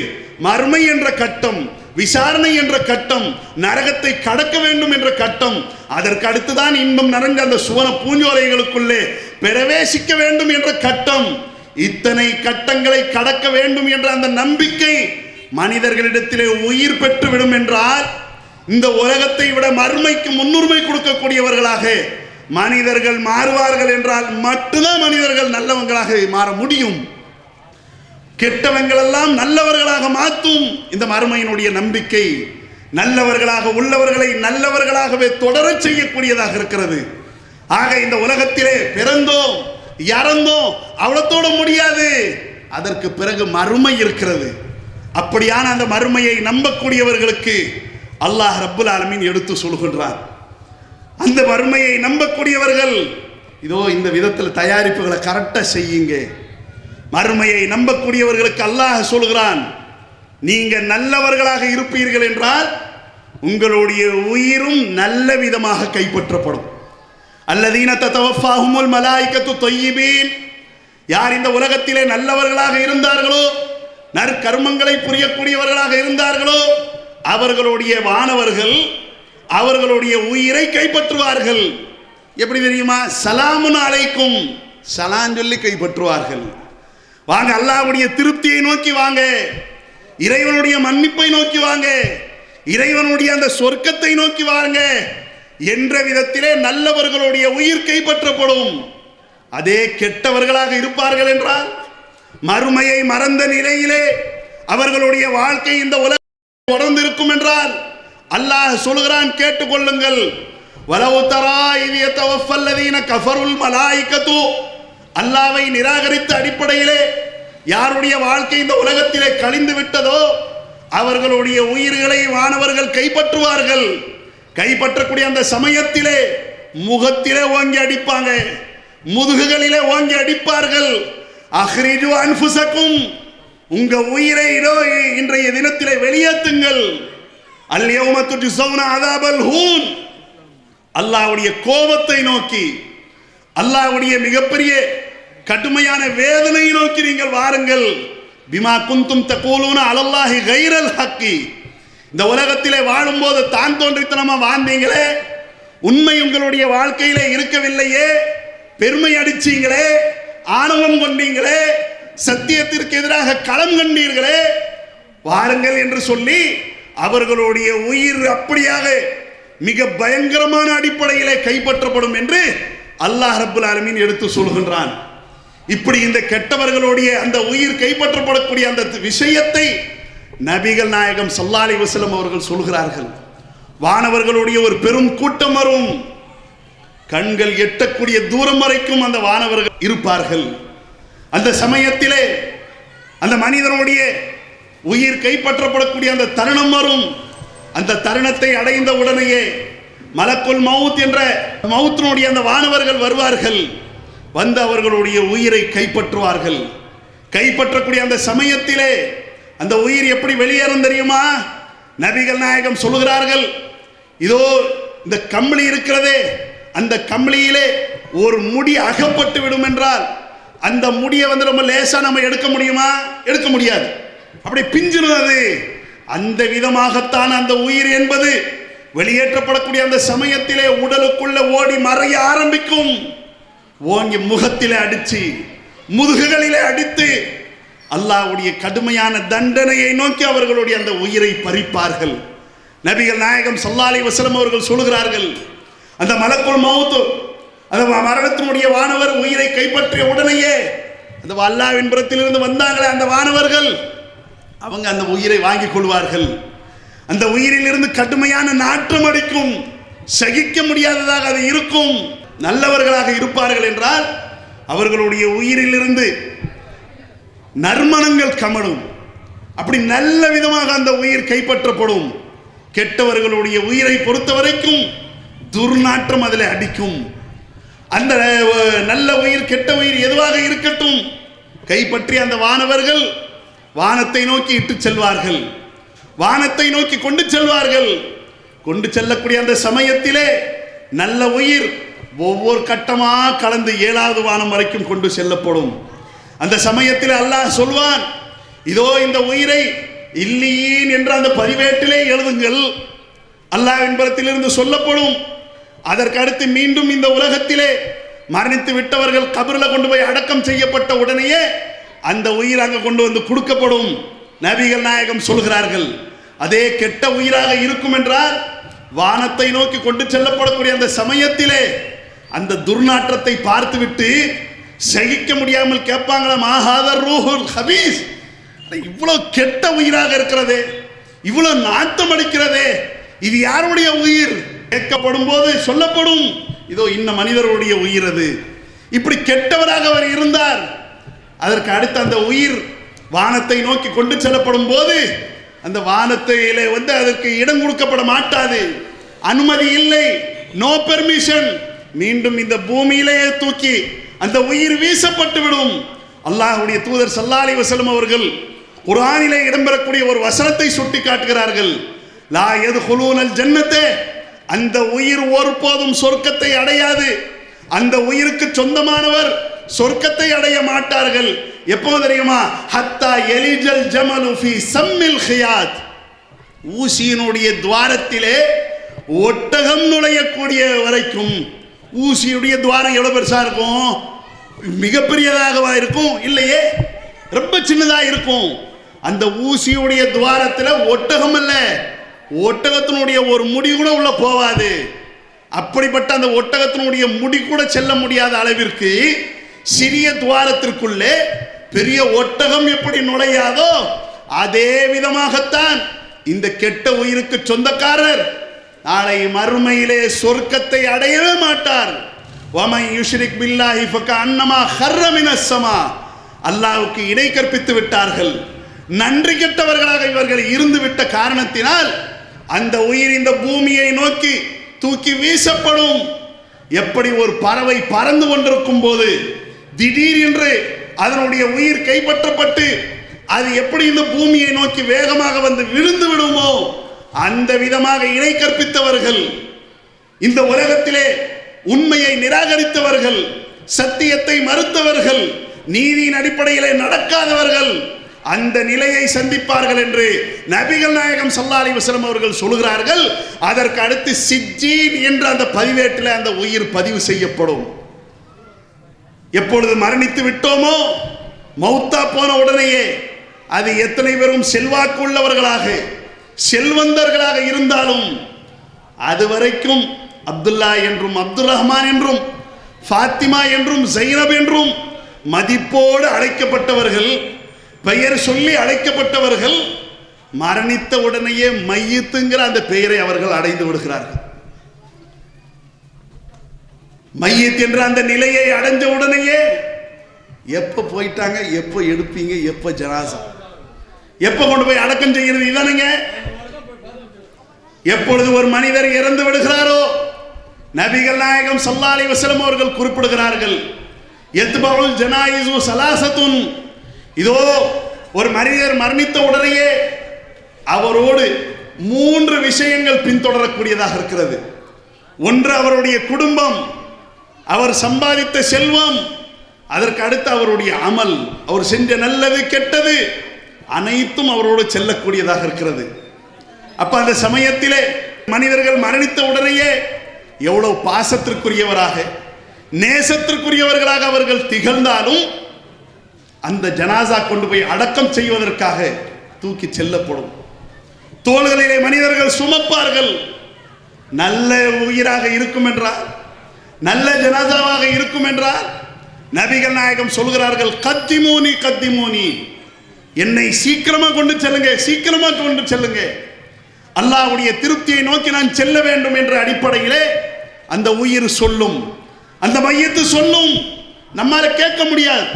மறுமை என்ற கட்டம், விசாரணை என்ற கட்டம், நரகத்தை கடக்க வேண்டும் என்ற கட்டம், அதற்கு அடுத்துதான் இன்பம் நிறைந்த அந்த சுவன பூஞ்சோலைகளுக்குள்ளே பிரவேசிக்க வேண்டும் என்ற கட்டம். இத்தனை கட்டங்களை கடக்க வேண்டும் என்ற அந்த நம்பிக்கை மனிதர்களிடத்திலே உயிர் பெற்றுவிடும் என்றால் இந்த உலகத்தை விட மறுமைக்கு முன்னுரிமை கொடுக்கக்கூடியவர்களாக மனிதர்கள் மாறுவார்கள் என்றால் மட்டும்தான் மனிதர்கள் நல்லவங்களாக மாற முடியும். கெட்டவங்கள் எல்லாம் நல்லவர்களாக மாற்றும் இந்த மறுமையினுடைய நம்பிக்கை நல்லவர்களாக உள்ளவர்களை நல்லவர்களாகவே தொடரச் செய்யக்கூடியதாக இருக்கிறது. ஆக இந்த உலகத்திலே பிறந்தோம் இறந்தோம் அவ்வளத்தோட முடியாது, அதற்கு பிறகு மறுமை இருக்கிறது. அப்படியான அந்த மறுமையை நம்பக்கூடியவர்களுக்கு அல்லாஹ் ரப்புல் ஆலமீன் எடுத்து சொல்கின்றார். அந்த மறுமையை நம்பக்கூடியவர்கள் இதோ இந்த விதத்தில் தயாரிப்புகளை கரெக்டாக செய்யுங்க. மறுமையை நம்பக்கூடியவர்களுக்கு அல்லாஹ் சொல்கிறான், நீங்க நல்லவர்களாக இருப்பீர்கள் என்றால் உங்களுடைய உயிரும் நல்ல விதமாக கைப்பற்றப்படும். அல்லதீன தத்தவஃபாஹுமுல் மலாயிகத்து தொய்யிபீன், யார் இந்த உலகத்திலே நல்லவர்களாக இருந்தார்களோ நற்கர்மங்களை புரியக்கூடியவர்களாக இருந்தார்களோ அவர்களுடைய வானவர்கள் அவர்களுடைய உயிரை கைப்பற்றுவார்கள். எப்படி தெரியுமா? சலாமுன் அலைக்கும், சலாம் சொல்லி கைப்பற்றுவார்கள். வாங்க அல்லாஹ்வுடைய திருப்தியை நோக்கி வாங்க, இறைவனுடைய மன்னிப்பை நோக்கி வாங்க, இறைவனுடைய அந்த சொர்க்கத்தை நோக்கி வாங்க என்ற விதத்திலே நல்லவர்களுடைய உயிர் கைப்பற்றப்படும். அதே கெட்டவர்களாக இருப்பார்கள் என்றால் மறுமையை மறந்த நிலையிலே அவர்களுடைய வாழ்க்கை இந்த உலகம் தொடர்ந்து இருக்கும் என்றால் அல்லாஹ் சொல்கிறான், கேட்டுக்கொள்ளுங்கள். வலவு தரா இத் யதவஃபல்லதீன கஃபருல் மலாயிகத்து, அல்லாஹ்வை நிராகரித்த அடிப்படையிலே யாருடைய வாழ்க்கை இந்த உலகத்திலே கழிந்து விட்டதோ அவர்களுடைய உயிர்களை வானவர்கள் கைப்பற்றுவார்கள். கைப்பற்றக்கூடிய அந்த சமயத்திலே முகத்திலே ஓங்கி அடிப்பாங்க, முதுகுகளிலே ஓங்கி அடிப்பார்கள். அஹ்ரிஜு அன்ஃபுஸக்கும், உங்க உயிரை இதோ இன்றைய தினத்திலே வெளியேற்றுங்கள். அல் யௌம துஜ்ஸௌன அஸாபல் ஹூன், அல்லாஹ்வுடைய கோபத்தை நோக்கி, அல்லாஹ்வுடைய மிகப்பெரிய கடுமையான வேதனை நோக்கி நீங்கள் வாருங்கள். பிமா குந்தும் தகூலூன அலல்லாஹி கைரல் ஹக்கி, இந்த உலகத்திலே வாழும்போது தான் தோன்றித்தனமா வாழ்ந்தீங்களே, உண்மை உங்களுடைய வாழ்க்கையிலே இருக்கவில்லையே, பெருமை அடிச்சீங்களே, ஆணவம் கொண்டீங்களே, சத்தியத்திற்கு எதிராக களம் கண்டீர்களே, வாருங்கள் என்று சொல்லி அவர்களுடைய உயிர் அப்படியாக மிக பயங்கரமான அடிப்படையிலே கைப்பற்றப்படும் என்று அல்லாஹ் ரப்புல் ஆலமீன் எடுத்து சொல்கின்றான். இப்படி இந்த கெட்டவர்களுடைய அந்த உயிர் கைப்பற்றப்படக்கூடிய அந்த விஷயத்தை நபிகள் நாயகம் ஸல்லல்லாஹு அலைஹி வஸல்லம் அவர்கள் சொல்கிறார்கள். வானவர்களுடைய ஒரு பெரும் கூட்டம் வரும், கண்கள் எட்டக்கூடிய தூரம் வரைக்கும் அந்த வானவர்கள் இருப்பார்கள். அந்த சமயத்திலே அந்த மனிதனுடைய உயிர் கைப்பற்றப்படக்கூடிய அந்த தருணம் வரும். அந்த தருணத்தை அடைந்த உடனேயே மலக்குல் மவுத் என்ற மவுத்தினுடைய அந்த வானவர்கள் வருவார்கள். வந்து அவர்களுடைய உயிரை கைப்பற்றுவார்கள். கைப்பற்றக்கூடிய அந்த சமயத்திலே அந்த உயிர் எப்படி வெளியேறும் தெரியுமா? நபிகள் நாயகம் சொல்லுகிறார்கள், இதோ இந்த கம்பளி இருக்கிறதே, அந்த கம்பளியிலே ஒரு முடி அகப்பட்டு விடும் என்றால் அந்த முடியை வந்து நம்ம லேசா நம்ம எடுக்க முடியுமா? எடுக்க முடியாது, அப்படி பிஞ்சிருந்தது. அந்த விதமாகத்தான் அந்த உயிர் என்பது வெளியேற்றப்படக்கூடிய அந்த சமயத்திலே உடலுக்குள்ள ஓடி மறைய ஆரம்பிக்கும். ஓங்கி முகத்திலே அடிச்சு முதுகுகளிலே அடித்து அல்லாஹ்வுடைய கடுமையான தண்டனையை நோக்கி அவர்களுடைய அந்த உயிரை பறிப்பார்கள். நபிகள் நாயகம் ஸல்லல்லாஹு அலைஹி வஸல்லம் அவர்கள் சொல்கிறார்கள், அந்த மலக்குல் மவுத் அந்த மரணத்தினுடைய வானவர் உயிரை கைப்பற்றிய உடனேயே அந்த அல்லாஹ்வின் புறத்திலிருந்து வந்தாங்களே அந்த வானவர்கள், அவங்க அந்த உயிரை வாங்கிக் கொள்வார்கள். அந்த உயிரிலிருந்து கடுமையான நாற்றம் அடிக்கும். சகிக்க முடியாததாக அது இருக்கும். நல்லவர்களாக இருப்பார்கள் என்றால் அவர்களுடைய உயிரிலிருந்து நறுமணங்கள் கமழும். அப்படி நல்ல விதமாக அந்த உயிர் கைப்பற்றப்படும். கெட்டவர்களுடைய உயிரை பொறுத்த வரைக்கும் துர்நாற்றம் அதில் அடிக்கும். அந்த நல்ல உயிர் கெட்ட உயிர் எதுவாக இருக்கட்டும், கைப்பற்றி அந்த வானவர்கள் வானத்தை நோக்கி இட்டு செல்வார்கள், வானத்தை நோக்கி கொண்டு செல்வார்கள். கொண்டு செல்லக்கூடிய அந்த சமயத்திலே நல்ல உயிர் ஒவ்வொரு கட்டமாக கலந்து 7வது வானம் வரைக்கும் கொண்டு செல்லப்படும். அந்த சமயத்தில் அல்லாஹ் சொல்வான், இதோ இந்த உயிரை இல்லீன் என்ற அந்த பதிவேட்டிலே எழுதுங்கள். அல்லாஹ்வின் புறத்திலிருந்து சொல்லப்படும். அதற்கு அடுத்து மீண்டும் இந்த உலகத்திலே மரணித்து விட்டவர்கள் கபரில் கொண்டு போய் அடக்கம் செய்யப்பட்ட உடனேயே அந்த உயிர் அங்கே கொண்டு வந்து கொடுக்கப்படும். நபிகள் நாயகம் சொல்கிறார்கள், அதே கெட்ட உயிராக இருக்கும் என்றால் வானத்தை நோக்கி கொண்டு செல்லப்படக்கூடிய அந்த சமயத்திலே அந்த துர்நாற்றத்தை பார்த்துவிட்டு சகிக்க முடியாமல் கேட்பாங்களாம், ஆஹாதர் ரூஹுல் ஹபீஸ், இவ்வளவு கெட்ட உயிராக இருக்கிறதே, இவ்வளவு நாட்டம் அடிக்கிறதே, இது யாருடைய உயிர்? கேட்கப்படும் போது சொல்லப்படும், இதோ இந்த மனிதருடைய உயிர் அது. இப்படி கெட்டவராக அவர் இருந்தார். அதற்கு அடுத்து அந்த உயிர் வானத்தை நோக்கி கொண்டு செல்லப்படும் போது அந்த வானத்திலே வந்து அதற்கு இடம் கொடுக்கப்பட மாட்டாது, அனுமதி இல்லை, நோ பெர்மிஷன். மீண்டும் இந்த பூமியிலேயே தூக்கி அந்த உயிர் வீசப்பட்டு விடும். அல்லாஹ்வுடைய தூதர் ஸல்லல்லாஹு அலைஹி வஸல்லம் அவர்கள் குர்ஆனிலே இடம்பெறக்கூடிய ஒரு வசனத்தை சுட்டி காட்டுகிறார்கள். லா யதுகுலூனல் ஜன்னத்தே, அந்த உயிர் ஒருபோதும் சொர்க்கத்தை அடையாது. அந்த உயிருக்கு சொந்தமானவர் சொர்க்கத்தை அடைய மாட்டார்கள். எப்போ தெரியுமா? ஹத்தா எலிஜல் ஜமலு ஃபீ சம்மில் ஹியாத், ஊசியினுடைய துவாரத்திலே ஒட்டகம் நுழையக்கூடிய வரைக்கும். ஊசியுடைய துவாரம் எவ்வளவு பெருசா இருக்கும்? மிகப்பெரியதாகவா இருக்கும்? இல்லையே, ரொம்ப சின்னதா இருக்கும். அந்த ஊசியுடைய துவாரத்தில் ஒட்டகம் அல்ல, ஒட்டகத்தினுடைய ஒரு முடி கூட உள்ள போவாது. அப்படிப்பட்ட அந்த ஒட்டகத்தினுடைய முடி கூட செல்ல முடியாத அளவிற்கு சிறிய துவாரத்திற்குள்ளே பெரிய ஒட்டகம் எப்படி நுழையாதோ அதே விதமாகத்தான் இந்த கெட்ட உயிருக்கு சொந்தக்காரர் நாளை மறுமையிலே சொர்க்கத்தை அடையவே மாட்டார். வமன் யுஷ்ரிக் பில்லாஹி ஃபகஅன்னமா ஹர்ர மினஸ் ஸமா, அல்லாஹ்வுக்கு இணை கற்பித்து விட்டார்கள். நன்றி கெட்டவர்களாக இவர்கள் இருந்து விட்ட காரணத்தினால் அந்த உயிர் இந்த பூமியை நோக்கி தூக்கி வீசப்படும். எப்படி ஒரு பறவை பறந்து கொண்டிருக்கும் போது திடீரென்று அதனுடைய உயிர் கைப்பற்றப்பட்டு அது எப்படி இந்த பூமியை நோக்கி வேகமாக வந்து விழுந்து விடுமோ அந்த விதமாக இணை கற்பித்தவர்கள், இந்த உலகத்திலே உண்மையை நிராகரித்தவர்கள், சத்தியத்தை மறுத்தவர்கள், நீதியின் அடிப்படையிலே நடக்காதவர்கள் அந்த நிலையை சந்திப்பார்கள் என்று நபிகள் நாயகம் ஸல்லல்லாஹு அலைஹி வஸல்லம் அவர்கள் சொல்கிறார்கள். அதற்கு அடுத்து சிஜ்ஜீன் என்ற அந்த பதிவேட்டில் அந்த உயிர் பதிவு செய்யப்படும். எப்பொழுது மரணித்து விட்டோமோ, மௌத்தா போன உடனேயே அது எத்தனை பேரும் செல்வாக்கு உள்ளவர்களாக செல்வந்தர்களாக இருந்தாலும் அதுவரைக்கும் அப்துல்லா என்றும் அப்துல் ரஹ்மான் என்றும் ஃபாத்திமா என்றும் ஜைனப் என்றும் மதிப்போடு அழைக்கப்பட்டவர்கள், பெயர் சொல்லி அழைக்கப்பட்டவர்கள் மரணித்த உடனேயே மையத்துங்கிற அந்த பெயரை அவர்கள் அடைந்து விடுகிறார்கள். மையத் என்ற அந்த நிலையை அடைஞ்ச உடனேயே எப்ப போயிட்டாங்க, எப்ப எடுப்பீங்க, எப்ப ஜனாசா, எப்ப கொண்டு போய் அடக்கம் செய்யறது, இதானுங்க. எப்பொழுது ஒரு மனிதர் இறந்து விடுகிறாரோ நபிகள் நாயகம் ஸல்லல்லாஹு அலைஹி வஸல்லம் அவர்கள் குறிப்பிடுகிறார்கள், யத்பஉல் ஜனாயிஸு ஸலாஸத்துன், இதோ ஒரு மனிதர் மரணித்த உடனேயே அவரோடு 3 விஷயங்கள் பின்தொடரக்கூடியதாக இருக்கிறது. ஒன்று அவருடைய குடும்பம், அவர் சம்பாதித்த செல்வம், அதற்கு அடுத்து அவருடைய அமல், அவர் செஞ்ச நல்லது கெட்டது அனைத்தும் அவரோடு செல்லக்கூடியதாக இருக்கிறது. அப்ப அந்த சமயத்திலே மனிதர்கள் மரணித்த உடனேயே எவ்வளவு பாசத்திற்குரியவராக நேசத்திற்குரியவர்களாக அவர்கள் திகழ்ந்தாலும் அந்த ஜனாசா கொண்டு போய் அடக்கம் செய்வதற்காக தூக்கி செல்லப்படும். தோள்களிலே மனிதர்கள் சுமப்பார்கள். நல்ல உயிராக இருக்கும் என்றால், நல்ல ஜனாசாவாக இருக்கும் என்றால் நபிகள் நாயகம் சொல்கிறார்கள், கத்திமூனி கத்திமூனி, என்னை சீக்கிரமா கொண்டு செல்லுங்க, சீக்கிரமா கொண்டு செல்லுங்க. அல்லாஹ்வுடைய திருப்தியை நோக்கி நான் செல்ல வேண்டும் என்ற அடிப்படையிலே அந்த உயிர் சொல்லும், அந்த மையத்து சொல்லும். நம்மால கேட்க முடியாது.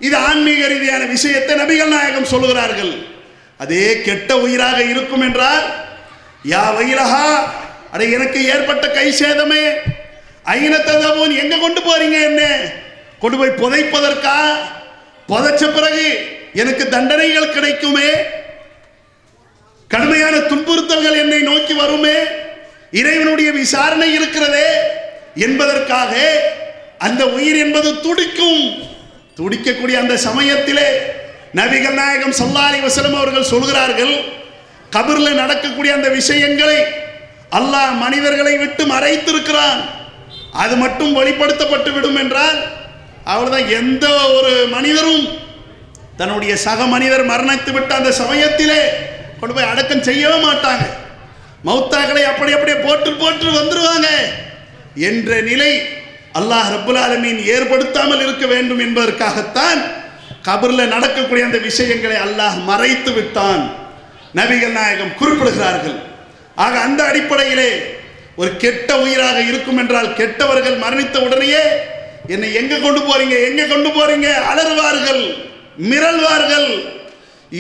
இது ஆன்மீக ரீதியான விஷயத்தை நபிகள் நாயகம் சொல்லுகிறார்கள். அதே கெட்ட உயிராக இருக்கும் என்றால், யா வயிலஹா, அட எனக்கு ஏற்பட்ட கை சேதமே, ஐனத்ததபோன், எங்க கொண்டு போறீங்க? என்ன கொண்டு போய் புதைப்பதற்கா? புதைச்ச பிறகு எனக்கு தண்டனைகள் கிடைக்குமே, கடுமையான துன்புறுத்தல்கள் என்னை நோக்கி வருமே, இறைவனுடைய விசாரணை இருக்கிறதே என்பதற்காக அந்த உயிர் என்பது துடிக்கும். துடிக்கக்கூடிய அந்த சமயத்திலே நபிகள் நாயகம் ஸல்லல்லாஹு அலைஹி வஸல்லம் அவர்கள் சொல்கிறார்கள், கபரில் நடக்கக்கூடிய அந்த விஷயங்களை அல்லாஹ் மனிதர்களை விட்டு மறைத்திருக்கிறான். அது மட்டும் வெளிப்படுத்தப்பட்டு விடும் என்றால் அவ்வளவுதான். எந்த ஒரு மனிதரும் தன்னுடைய சக மனிதர் மரணித்து விட்ட அந்த சமயத்திலே கொண்டு போய் அடக்கம் செய்யவே மாட்டாங்க. மௌத்தாக்களை அப்படியே போட்டு வந்துருவாங்க என்ற நிலை அல்லாஹ் ரப்புல் ஆலமீன் ஏற்படுத்தாமல் இருக்க வேண்டும் என்பதற்காகத்தான் கபரில் நடக்கக்கூடிய அந்த விஷயங்களை அல்லாஹ் மறைத்து விட்டான். நபிகள் நாயகம் குறிப்பிடுகிறார்கள். ஆக அந்த அடிப்படையிலே ஒரு கெட்ட உயிராக இருக்கும் என்றால், கெட்டவர்கள் மரணித்த உடனேயே என்னை எங்க கொண்டு போறீங்க அலறுவார்கள், மிரள்வார்கள்.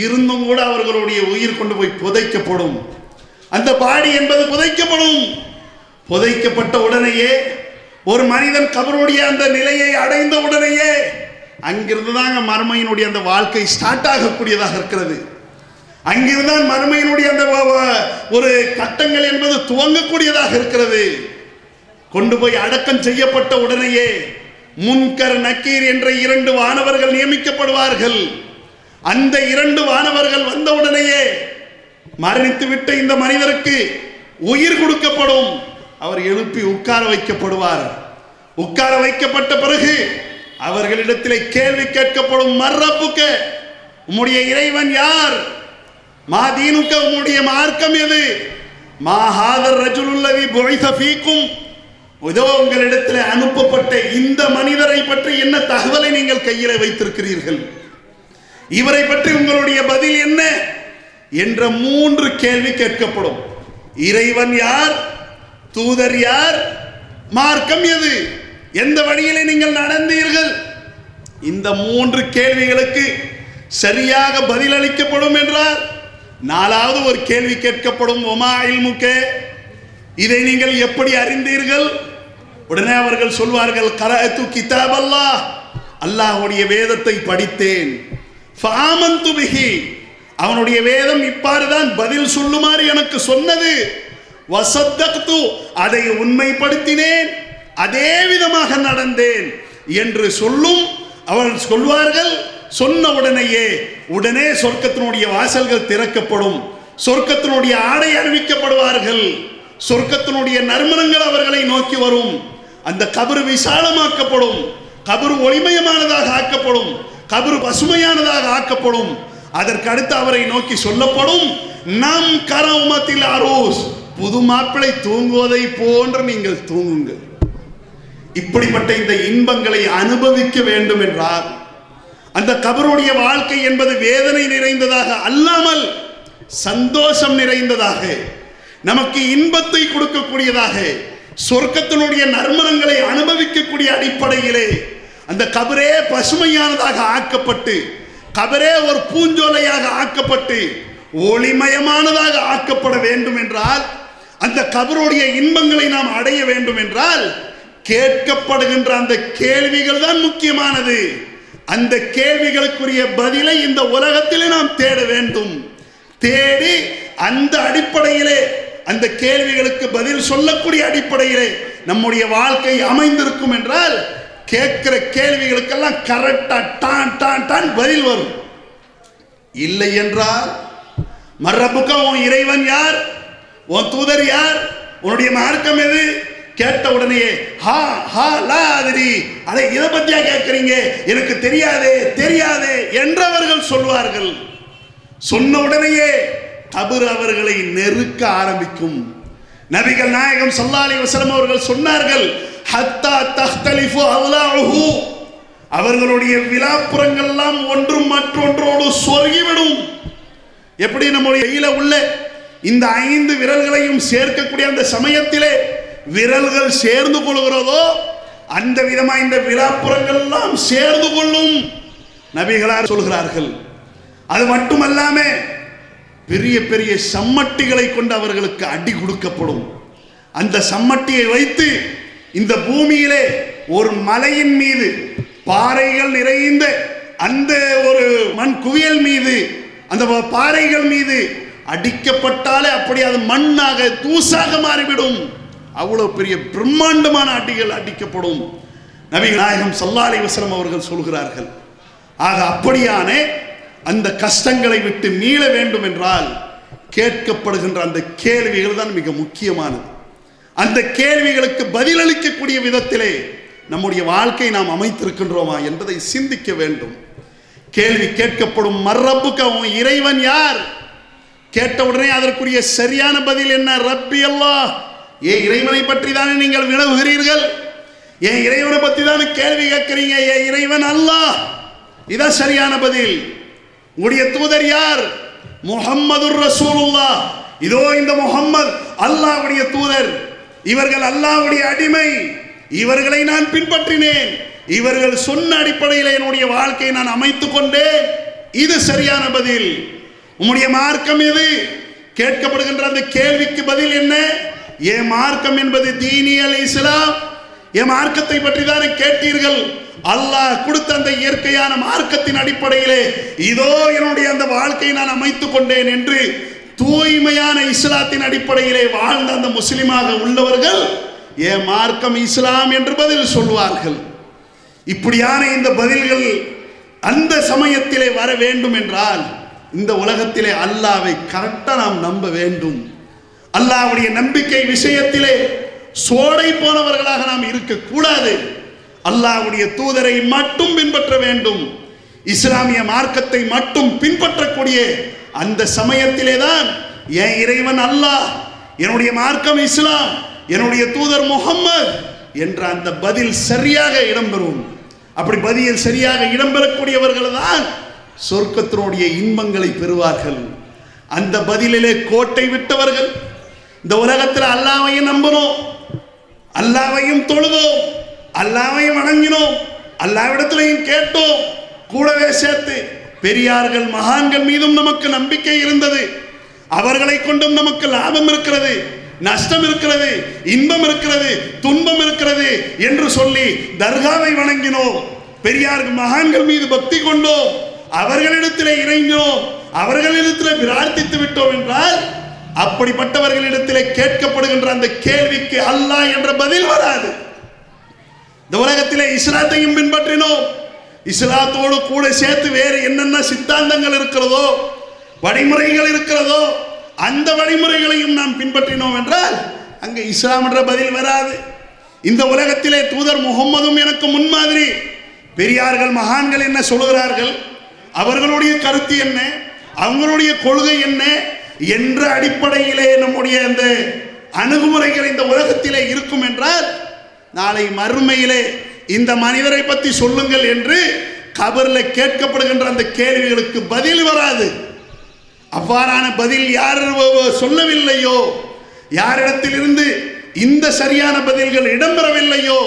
இருந்தும் கூட அவர்களுடைய உயிர் கொண்டு போய் புதைக்கப்படும். அந்த பாடி என்பது புதைக்கப்படும். புதைக்கப்பட்ட உடனேயே ஒரு மனிதன் கபருடைய அந்த நிலையை அடைந்த உடனேயே அங்கிருந்து தாங்க மறுமையினுடைய அந்த வாழ்க்கை ஸ்டார்ட் ஆகக்கூடியதாக இருக்கிறது. அங்கிருந்தான் மறுமையினுடைய அந்த ஒரு கட்டங்கள் என்பது துவங்கக்கூடியதாக இருக்கிறது. கொண்டு போய் அடக்கம் செய்யப்பட்ட உடனேயே முன்கர் நக்கீர் என்ற 2 வானவர்கள் நியமிக்கப்படுவார்கள். அந்த 2 வானவர்கள் வந்த உடனேயே மரணித்து விட்ட இந்த மனிதருக்கு உயிர் கொடுக்கப்படும். அவர் எழுப்பி உட்கார வைக்கப்படுவார். உட்கார வைக்கப்பட்ட பிறகு அவர்களிடத்திலே கேள்வி கேட்கப்படும், மர்ரப்புக்க, உம்முடைய இறைவன் யார்? மா தீனுக்க, உம்முடைய மார்க்கம் எது? மா ஹாதர் ரஜுலுல்லதி புஇஸ ஃபீக்கும், இதோ உங்களிடத்தில் அனுப்பப்பட்ட இந்த மனிதரை பற்றி என்ன தகவலை நீங்கள் கையில் வைத்திருக்கிறீர்கள்? இவரை பற்றி உங்களுடைய பதில் என்ன என்ற 3 கேள்வி கேட்கப்படும். இறைவன் யார்? தூதர் யார்? மார்க்கம் எது? எந்த வழியிலே நீங்கள் நடந்தீர்கள்? இந்த 3 கேள்விகளுக்கு சரியாக பதில் அளிக்கப்படும் என்றால் 4வது ஒரு கேள்வி கேட்கப்படும், ஒமா இல்முக, இதை நீங்கள் எப்படி அறிந்தீர்கள்? உடனே அவர்கள் சொல்வார்கள், கரஅத்து கிதாப் அல்லாஹ், அல்லாஹ்வுடைய வேதத்தை படித்தேன். ஃபஆமன்து பிஹி, அவனுடைய வேதம் இப்பாறுதான் பதில் சொல்லுமாறு எனக்கு சொன்னது. வஸத்தக்து, அதை உண்மைப்படுத்தினேன், அதே விதமாக நடந்தேன் என்று சொல்லும். அவர்கள் சொல்வார்கள். சொன்ன உடனே சொர்க்கத்தினுடைய வாசல்கள் திறக்கப்படும். சொர்க்கத்தினுடைய ஆடை அறிவிக்கப்படுவார்கள். சொர்க்கத்தினுடைய நறுமணங்கள் அவர்களை நோக்கி வரும். அந்த கபரு விசாலமாக்கப்படும். கபரு ஒளிமயமானதாக ஆக்கப்படும். கபரு பசுமையானதாக ஆக்கப்படும். அதற்கு அடுத்து அவரை நோக்கி சொல்லப்படும், நம் கரவுமத்தில் அரூஸ், புது மாப்பிளை தூங்குவதை போன்று நீங்கள் தூங்குங்கள். இப்படிப்பட்ட இந்த இன்பங்களை அனுபவிக்க வேண்டும் என்றால் அந்த கபருடைய வாழ்க்கை என்பது வேதனை நிறைந்ததாக அல்லாமல் சந்தோஷம் நிறைந்ததாக, நமக்கு இன்பத்தை கொடுக்கக்கூடியதாக, சொர்க்கத்தினுடைய நறுமணங்களை அனுபவிக்கக்கூடிய அடிப்படையிலே அந்த கபரே பசுமையானதாக ஆக்கப்பட்டு, கபரே ஒரு பூஞ்சோலையாக ஆக்கப்பட்டு ஒளிமயமானதாக ஆக்கப்பட வேண்டும் என்றால், அந்த கபருடைய இன்பங்களை நாம் அடைய வேண்டும் என்றால் கேட்கப்படுகின்ற அந்த கேள்விகள் தான் முக்கியமானது. அந்த கேள்விகளுக்குரிய பதிலை இந்த உலகத்திலே நாம் தேட வேண்டும். தேடி அந்த அடிப்படையிலே, அந்த கேள்விகளுக்கு பதில் சொல்லக்கூடிய அடிப்படையிலே நம்முடைய வாழ்க்கை அமைந்திருக்கும் என்றால் கேட்கிற கேள்விகளுக்கெல்லாம் கரெக்டா டான் டான் டான் பதில் வரும். இல்லை என்றால், மர்ரப்புக்க, உன் இறைவன் யார்? உன் தூதர் யார்? உன்னுடைய மார்க்கம் எது? கேட்ட உடனே ஹா ஹா லா அதிரி, அதை இதை பத்தியா கேட்கிறீங்க, எனக்கு தெரியாதே என்றவர்கள் சொல்வார்கள். சொன்ன உடனேயே கபர் அவர்களை நெருக்க ஆரம்பிக்கும். நபிகள் நாயகம் ஸல்லல்லாஹு அலைஹி வஸல்லம் அவர்கள் சொன்னார்கள், ஹத்தா தஹ்தலிஃபு அவ்லாஹு, அவர்களுடைய விலாப்புறங்கள் எல்லாம் ஒன்றும் மற்றொன்றோடு சொருகிவிடும். எப்படி நம்முடைய கையில உள்ள இந்த 5 விரல்களையும் சேர்க்கக்கூடிய அந்த சமயத்திலே விரல்கள் சேர்ந்து கொள்கிறதோ அந்த விதமா இந்த விழாப்புறங்கள் எல்லாம் சேர்ந்து கொள்ளும் நபிகளார் சொல்கிறார்கள். அது மட்டுமல்லாம பெரிய பெரிய சம்மட்டிகளை கொண்டு அவர்களுக்கு அடி கொடுக்கப்படும். அந்த சம்மட்டியை வைத்து இந்த பூமியிலே ஒரு மலையின் மீது பாறைகள் நிறைந்த அந்த ஒரு மண் குவியல் மீது அந்த பாறைகள் மீது அடிக்கப்பட்டாலே அப்படி அது மண்ணாக தூசாக மாறிவிடும். அவ்வளவு பெரிய பிரம்மாண்டமான அடிகள் அடிக்கப்படும். நபிகள் நாயகம் ஸல்லல்லாஹு அலைஹி வஸல்லம் அவர்கள் சொல்கிறார்கள். ஆக அப்படியான அந்த கஷ்டங்களை விட்டு மீள வேண்டும் என்றால் கேட்கப்படுகின்ற அந்த கேள்விகள் தான் மிக முக்கியமானது. அந்த கேள்விகளுக்கு பதிலளிக்கக்கூடிய விதத்திலே நம்முடைய வாழ்க்கை நாம் அமைத்திருக்கின்றோமா என்பதை சிந்திக்க வேண்டும். கேள்வி கேட்கப்படும், மர்ரப்புக்க, இறைவன் யார்? கேட்ட உடனே அதற்குரிய சரியான பதில் என்ன? ரப்பி அல்லாஹ். ஏன் இறைவனை பற்றி தானே நீங்கள் வினவுகிறீர்கள்? ஏன் இறைவனை பற்றி தானே கேள்வி கேட்கிறீங்க? ஏன் இறைவன் அல்லாஹ். இதான் சரியான பதில். உங்களுடைய தூதர் யார்? முஹம்மதுர் ரசூலுல்லாஹ். இதோ இந்த முஹம்மது அல்லாஹ்வுடைய தூதர், இவர்கள் அல்லாஹ்வுடைய அடிமை, இவர்களை நான் பின்பற்றினேன், இவர்கள் சொன்ன அடிப்படையில் என்னுடைய வாழ்க்கையை நான் அமைத்துக் கொண்டேன். இது சரியான பதில். உம்முடைய மார்க்கம் எது? கேட்கப்படுகின்ற அந்த கேள்விக்கு பதில் என்ன? என் மார்க்கம் என்பது தீனியல் இஸ்லாம். என் மார்க்கத்தை பற்றி தானே கேட்டீர்கள். அல்லாஹ் கொடுத்த அந்த இயற்கையான மார்க்கத்தின் அடிப்படையிலே இதோ என்னுடைய அந்த வாழ்க்கையை நான் அமைத்துக் கொண்டேன் என்று தூய்மையான இஸ்லாத்தின் அடிப்படையிலே வாழ்ந்த அந்த முஸ்லிமாக உள்ளவர்கள் என் மார்க்கம் இஸ்லாம் என்று பதில் சொல்வார்கள். இப்படியான இந்த பதில்கள் அந்த சமயத்திலே வர வேண்டும் என்றால் இந்த உலகத்திலே அல்லாஹ்வை கரெக்டாக நாம் நம்ப வேண்டும். அல்லாஹ்வுடைய நம்பிக்கை விஷயத்திலே சோடை போனவர்களாக நாம் இருக்கக்கூடாது. அல்லாஹ்வுடைய தூதரை மட்டும் பின்பற்ற வேண்டும். இஸ்லாமிய மார்க்கத்தை மட்டும் பின்பற்றக்கூடிய அந்த சமயத்திலே தான் என் இறைவன் அல்லாஹ், என்னுடைய மார்க்கம் இஸ்லாம், என்னுடைய தூதர் முஹம்மது என்ற அந்த பதில் சரியாக இடம்பெறும். அப்படி பதில் சரியாக இடம்பெறக்கூடியவர்கள் தான் சொர்க்கத்தினுடைய இன்பங்களை பெறுவார்கள். அந்த பதிலிலே கோட்டை விட்டவர்கள் இந்த உலகத்தில் அல்லாஹ்வையும் நம்பினோம், அல்லாஹ்வையும் தொழுதோம், அல்லாஹ்வையும் வணங்கினோம், அல்லாஹ்விடத்திலையும் கேட்டோம், கூடவே சேர்த்து பெரியார்கள் மகான்கள் மீதும் நமக்கு நம்பிக்கை இருந்தது. அவர்களை கொண்டும் நமக்கு லாபம் இருக்கிறது, நஷ்டம் இருக்கிறது, இன்பம் இருக்கிறது, துன்பம் இருக்கிறது என்று சொல்லி தர்காவை வணங்கினோம், பெரியார்கள் மகான்கள் மீது பக்தி கொண்டோம், அவர்களிடத்திலே இறைஞ்சினோம், அவர்களிடத்திலே பிரார்த்தித்து விட்டோம் என்றால் அப்படிப்பட்டவர்களிடத்திலே கேட்கப்படுகின்ற அந்த கேள்விக்கு அல்லாஹ் என்ற பதில் வராது. இந்த உலகத்திலே இஸ்லாத்தையும் பின்பற்றினோம், இஸ்லாத்தோடு கூட சேர்த்து வேறு என்னென்ன சித்தாந்தங்கள் இருக்கிறதோ, வழிமுறைகள் இருக்கிறதோ, அந்த வழிமுறைகளையும் நாம் பின்பற்றினோம் என்றால் அங்கே இஸ்லாம் என்ற பதில் வராது. இந்த உலகத்திலே தூதர் முகம்மதும் எனக்கு முன்மாதிரி, பெரியார்கள் மகான்கள் என்ன சொல்கிறார்கள், அவர்களுடைய கருத்து என்ன, அவங்களுடைய கொள்கை என்ன என்ற அடிப்படையிலே நம்முடைய அந்த அணுகுமுறைகள் இந்த உலகத்திலே இருக்கும் என்றால் நாளை மறுமையிலே இந்த மனிதரை பற்றி சொல்லுங்கள் என்று கபரில் கேட்கப்படுகின்ற அந்த கேள்விகளுக்கு பதில் வராது. அவ்வாறான பதில் யார் சொல்லவில்லையோ, யாரிடத்திலிருந்து இந்த சரியான பதில்கள் இடம்பெறவில்லையோ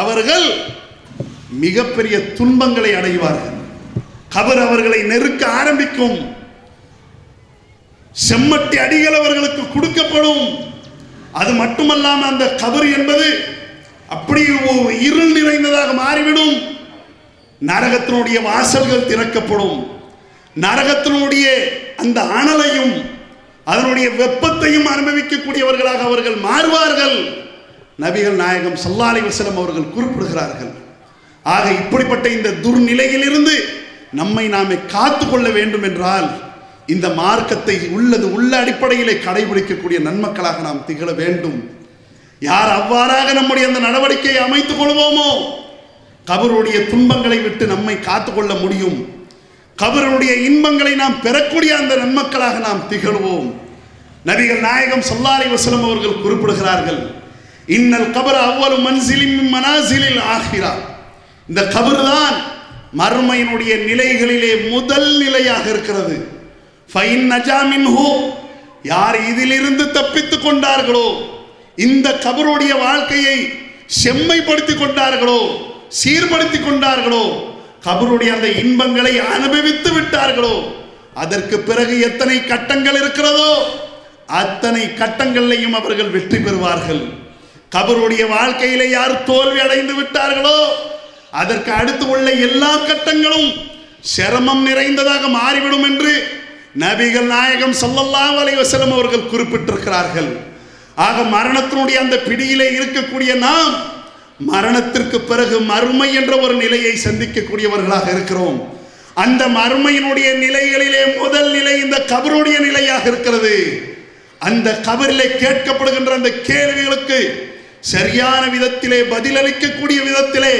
அவர்கள் மிகப்பெரிய துன்பங்களை அடைவார்கள். கபர் அவர்களை நெருக்க ஆரம்பிக்கும், செம்மட்டி அடிகள் அவர்களுக்கு கொடுக்கப்படும். அது மட்டுமல்லாமல் அந்த கபர் என்பது அப்படி இருள் நிறைந்ததாக மாறிவிடும். நரகத்தினுடைய வாசல்கள் திறக்கப்படும். நரகத்தினுடைய அந்த அனலையும் அதனுடைய வெப்பத்தையும் அனுபவிக்கக்கூடியவர்களாக அவர்கள் மாறுவார்கள். நபிகள் நாயகம் ஸல்லல்லாஹு அலைஹி வஸல்லம் அவர்கள் குறிப்பிடுகிறார்கள். ஆக இப்படிப்பட்ட இந்த துர்நிலையிலிருந்து நம்மை நாமே காத்து கொள்ள வேண்டும் என்றால் இந்த மார்க்கத்தை உள்ள அடிப்படையிலே கடைபிடிக்கக்கூடிய நன்மக்களாக நாம் திகழ வேண்டும். யார் அவ்வாறாக நம்முடைய அந்த நடவடிக்கையை அமைத்துக் கொள்வோமோ கபருடைய துன்பங்களை விட்டு நம்மை காத்துக்கொள்ள முடியும். கபருடைய இன்பங்களை நாம் பெறக்கூடிய அந்த நன்மக்களாக நாம் திகழ்வோம். நபிகள் நாயகம் ஸல்லல்லாஹு அலைஹி வஸல்லம் அவர்கள் குறிப்பிடுகிறார்கள், இன்னல் கபர அவ்வலு மன்சிலின் மின் மனாசிலில் ஆகிரா. இந்த கபர் தான் மர்மையினுடைய நிலைகளிலே முதல் நிலையாக இருக்கிறது. ஃபைன் நஜா மின்ஹு, யார் இதிலிருந்து தப்பித்துக் கொண்டார்களோ, இந்த கபருடைய வாழ்க்கையை செம்மைப்படுத்திக் கொண்டார்களோ, சீர்படுத்திக் கொண்டார்களோ, கபருடைய அந்த இன்பங்களை அனுபவித்து விட்டார்களோ, அதற்கு பிறகு எத்தனை கட்டங்கள் இருக்கிறதோ அத்தனை கட்டங்களையும் அவர்கள் வெற்றி பெறுவார்கள். கபருடைய வாழ்க்கையிலே யார் தோல்வி அடைந்து விட்டார்களோ அதற்கு அடுத்து உள்ள எல்லா கட்டங்களும் சிரமம் நிறைந்ததாக மாறிவிடும் என்று நபிகள் நாயகம் ஸல்லல்லாஹு அலைஹி வஸல்லம் அவர்கள் குறிப்பிட்டிருக்கிறார்கள். ஆக மரணத்தினுடைய அந்த பிடியிலே இருக்கக்கூடிய நாம் மரணத்திற்கு பிறகு மறுமை என்ற ஒரு நிலையை சந்திக்கக்கூடியவர்களாக இருக்கிறோம். அந்த மறுமையினுடைய நிலைகளிலே முதல் நிலை இந்த கபருடைய நிலையாக இருக்கிறது. அந்த கபரிலே கேட்கப்படுகின்ற அந்த கேள்விகளுக்கு சரியான விதத்திலே பதிலளிக்கக்கூடிய விதத்திலே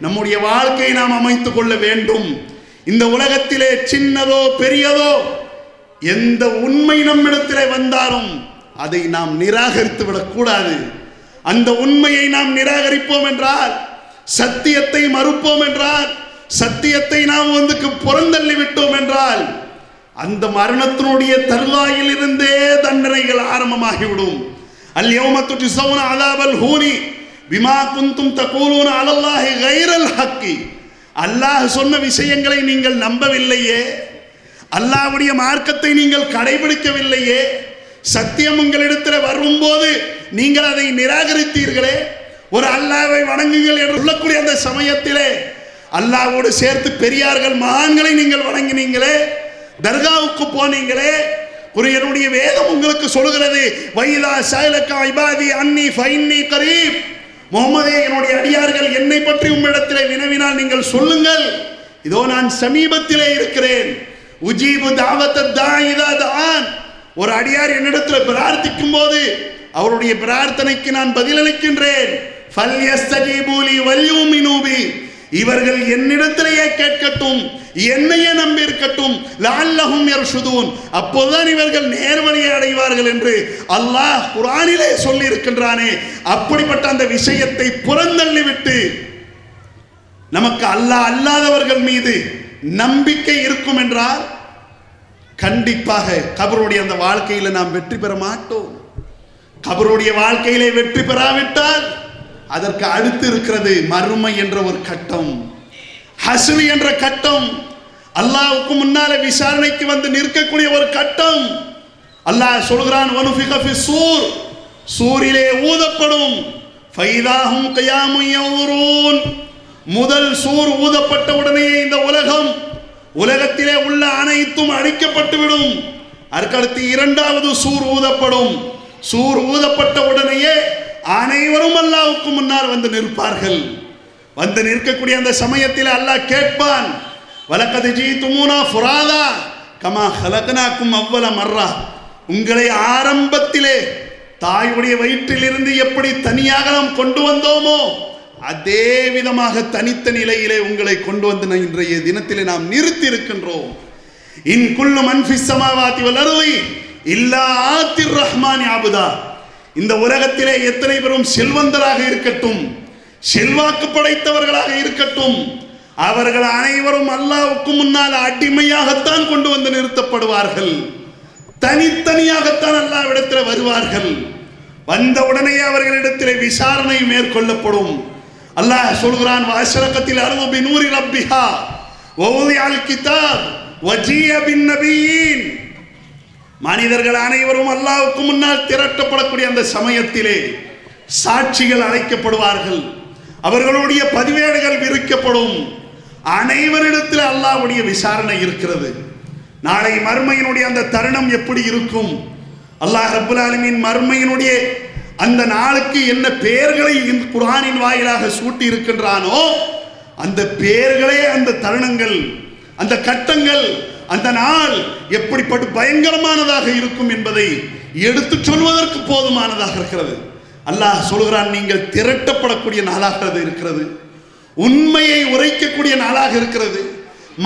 நம்முடைய வாழ்க்கையை நாம் அமைத்துக் கொள்ள வேண்டும். இந்த உலகத்திலே சின்னதோ பெரியதோ எந்த உண்மை நம்மிடத்திலே வந்தாலும் அதை நாம் நிராகரித்து விடக்கூடாது. அந்த உண்மையை நாம் நிராகரிப்போம் என்றால், சத்தியத்தை மறுப்போம் என்றால், சத்தியத்தை நாம் புறந்தள்ளி விட்டோம் என்றால் அந்த மரணத்தினுடைய தருவாயில் இருந்தே தண்டனைகள் ஆரம்பமாகிவிடும். அல் யௌம துஜ்ஸௌன அஸாபல் ஹூனி பிமா குன்தும் தகூலூன அலல்லாஹி கைரல் ஹக்கி. அல்லாஹ் சொன்ன விஷயங்களை நீங்கள் நம்பவில்லையே, அல்லாஹ்வுடைய மார்க்கத்தை நீங்கள் கடைபிடிக்கவில்லையே, சத்தியம் உங்களிடத்தில் வரும்போது நீங்கள் அதை நிராகரித்தீர்களே, ஒரு அல்லாஹ்வை வணங்குங்கள் என்று சொல்லக்கூடிய அந்த சமயத்திலே அல்லாஹ்வோடு சேர்த்து பெரியார்கள் மகான்களை நீங்கள் வணங்கினீங்களே, தர்காவுக்கு போனீங்களே. என்னுடைய வேதம் உங்களுக்கு சொல்கிறது, வைதா ஸஅலக இபாதி அன்னி ஃபஇன்னி கரீப். முஹம்மதே, என்னுடைய அடியார்கள் என்னை பற்றி உம்மிடத்திலே வினவினால் நீங்கள் சொல்லுங்கள், இதோ நான் சமீபத்திலே இருக்கிறேன். உஜீபு தாவத தாஇ இதா தஆன். ஒரு அடியார் என்னிடத்தில் பிரார்த்திக்கும் போது அவருடைய பிரார்த்தனைக்கு நான் பதிலளிக்கின்றேன். ஃபல்யஸ்தஜீபு லி வல்யுமினு பி. இவர்கள் என்னிடத்திலேயே கேட்கட்டும், என்னையே நம்பி இருக்கட்டும். லஅல்லஹும் யர்ஷுதூன். அப்போதுதான் இவர்கள் நேர்வழியை அடைவார்கள் என்று அல்லாஹ் குர்ஆனிலே சொல்லி இருக்கின்றானே. அப்படிப்பட்ட அந்த விஷயத்தை புறந்தள்ளிவிட்டு நமக்கு அல்லாஹ் அல்லாதவர்கள் மீது நம்பிக்கை இருக்கும் என்றால் கண்டிப்பாக கபருடைய அந்த வாழ்க்கையில நாம் வெற்றி பெற மாட்டோம். கபருடைய வாழ்க்கையிலே வெற்றி பெறாவிட்டால் அதற்கு அடுத்து இருக்கிறது மறுமை என்ற ஒரு கட்டம், ஹஸ்ர் என்ற கட்டம், அல்லாஹ்வுக்கு முன்னாலே விசாரணைக்கு வந்து நிற்கக்கூடிய ஒரு கட்டம். அல்லாஹ் சொல்கிறான், வனுஃபிக ஃபிஸ் சூர். சூரிலே ஊதப்படும். ஃபைதாஹும் கியாமுன் யன்துரூன். முதல் சூர் ஊதப்பட்ட உடனே இந்த உலகத்திலே உள்ள அனைத்தும் அழிக்கப்பட்டுவிடும். அதற்கடுத்து இரண்டாவது சூர் ஊதப்படும். சூர் ஊதப்பட்ட உடனேயே அனைவரும் அல்லாஹ்வுக்கு முன்னால் வந்து நிற்பார்கள். வந்து நிற்கக்கூடிய அந்த சமயத்தில் அல்லாஹ் கேட்பான், வலக்கத் ஜீதுமூனா ஃபுராதா கமா ஹலக்னாக்கும் அவ்வல மர்ரா. உங்களை ஆரம்பத்திலே தாயுடைய வயிற்றிலிருந்து எப்படி தனியாக நாம் கொண்டு வந்தோமோ அதே விதமாக தனித்த நிலையிலே உங்களை கொண்டு வந்து இன்றைய தினத்திலே நாம் நிறுத்தி இருக்கின்றோம். இன் குல்லு மன் ஃபிஸ் ஸமாவாதி வல் அர்தி இல்லா ஆத்திர் ரஹ்மானி அபுதா. இந்த உலகத்திலே எத்தனை பேரும் செல்வந்தராக இருக்கட்டும், செல்வாக்கு படைத்தவர்களாக இருக்கட்டும், அவர்கள் அனைவரும் அல்லாஹ்வுக்கு முன்னால் அடிமையாகத்தான் கொண்டு வந்து நிறுத்தப்படுவார்கள். தனித்தனியாகத்தான் அல்லாஹ்விடத்தில் வருவார்கள். வந்த உடனே அவர்களிடத்திலே விசாரணை மேற்கொள்ளப்படும். அல்லாஹ் சொல்கிறான், வஅஷ்ரகத்தில் அர்து பிநூரி ரப்பிஹா வவுதிஅல் கிதாப் வஜீஅ பின் நபியீன். மனிதர்கள் அனைவரும் அல்லாஹ்வுக்கு முன்னால் திரட்டப்படக்கூடிய அந்த சமயத்திலே சாட்சிகள் அழைக்கப்படுவார்கள். அவர்களுடைய பதிவேடுகள் விரிக்கப்படும். அனைவரிடத்தில் அல்லாஹ்வுடைய விசாரணை இருக்கிறது. நாளை மறுமையினுடைய அந்த தருணம் எப்படி இருக்கும்? அல்லாஹ் ரப்பல் ஆலமீன் மறுமையினுடைய அந்த நாளுக்கு என்ன பெயர்களை இந்த குர்ஆனின் வாயிலாக சூட்டி இருக்கின்றானோ அந்த பெயர்களே, அந்த தருணங்கள், அந்த கட்டங்கள், அந்த நாள் எப்படிப்பட்ட பயங்கரமானதாக இருக்கும் என்பதை எடுத்து சொல்வதற்கு போதுமானதாக இருக்கிறது. அல்லாஹ் சொல்கிறான், நீங்கள் திரட்டப்படக்கூடிய நாளாக அது இருக்கிறது. உண்மையை உரைக்கக்கூடிய நாளாக இருக்கிறது.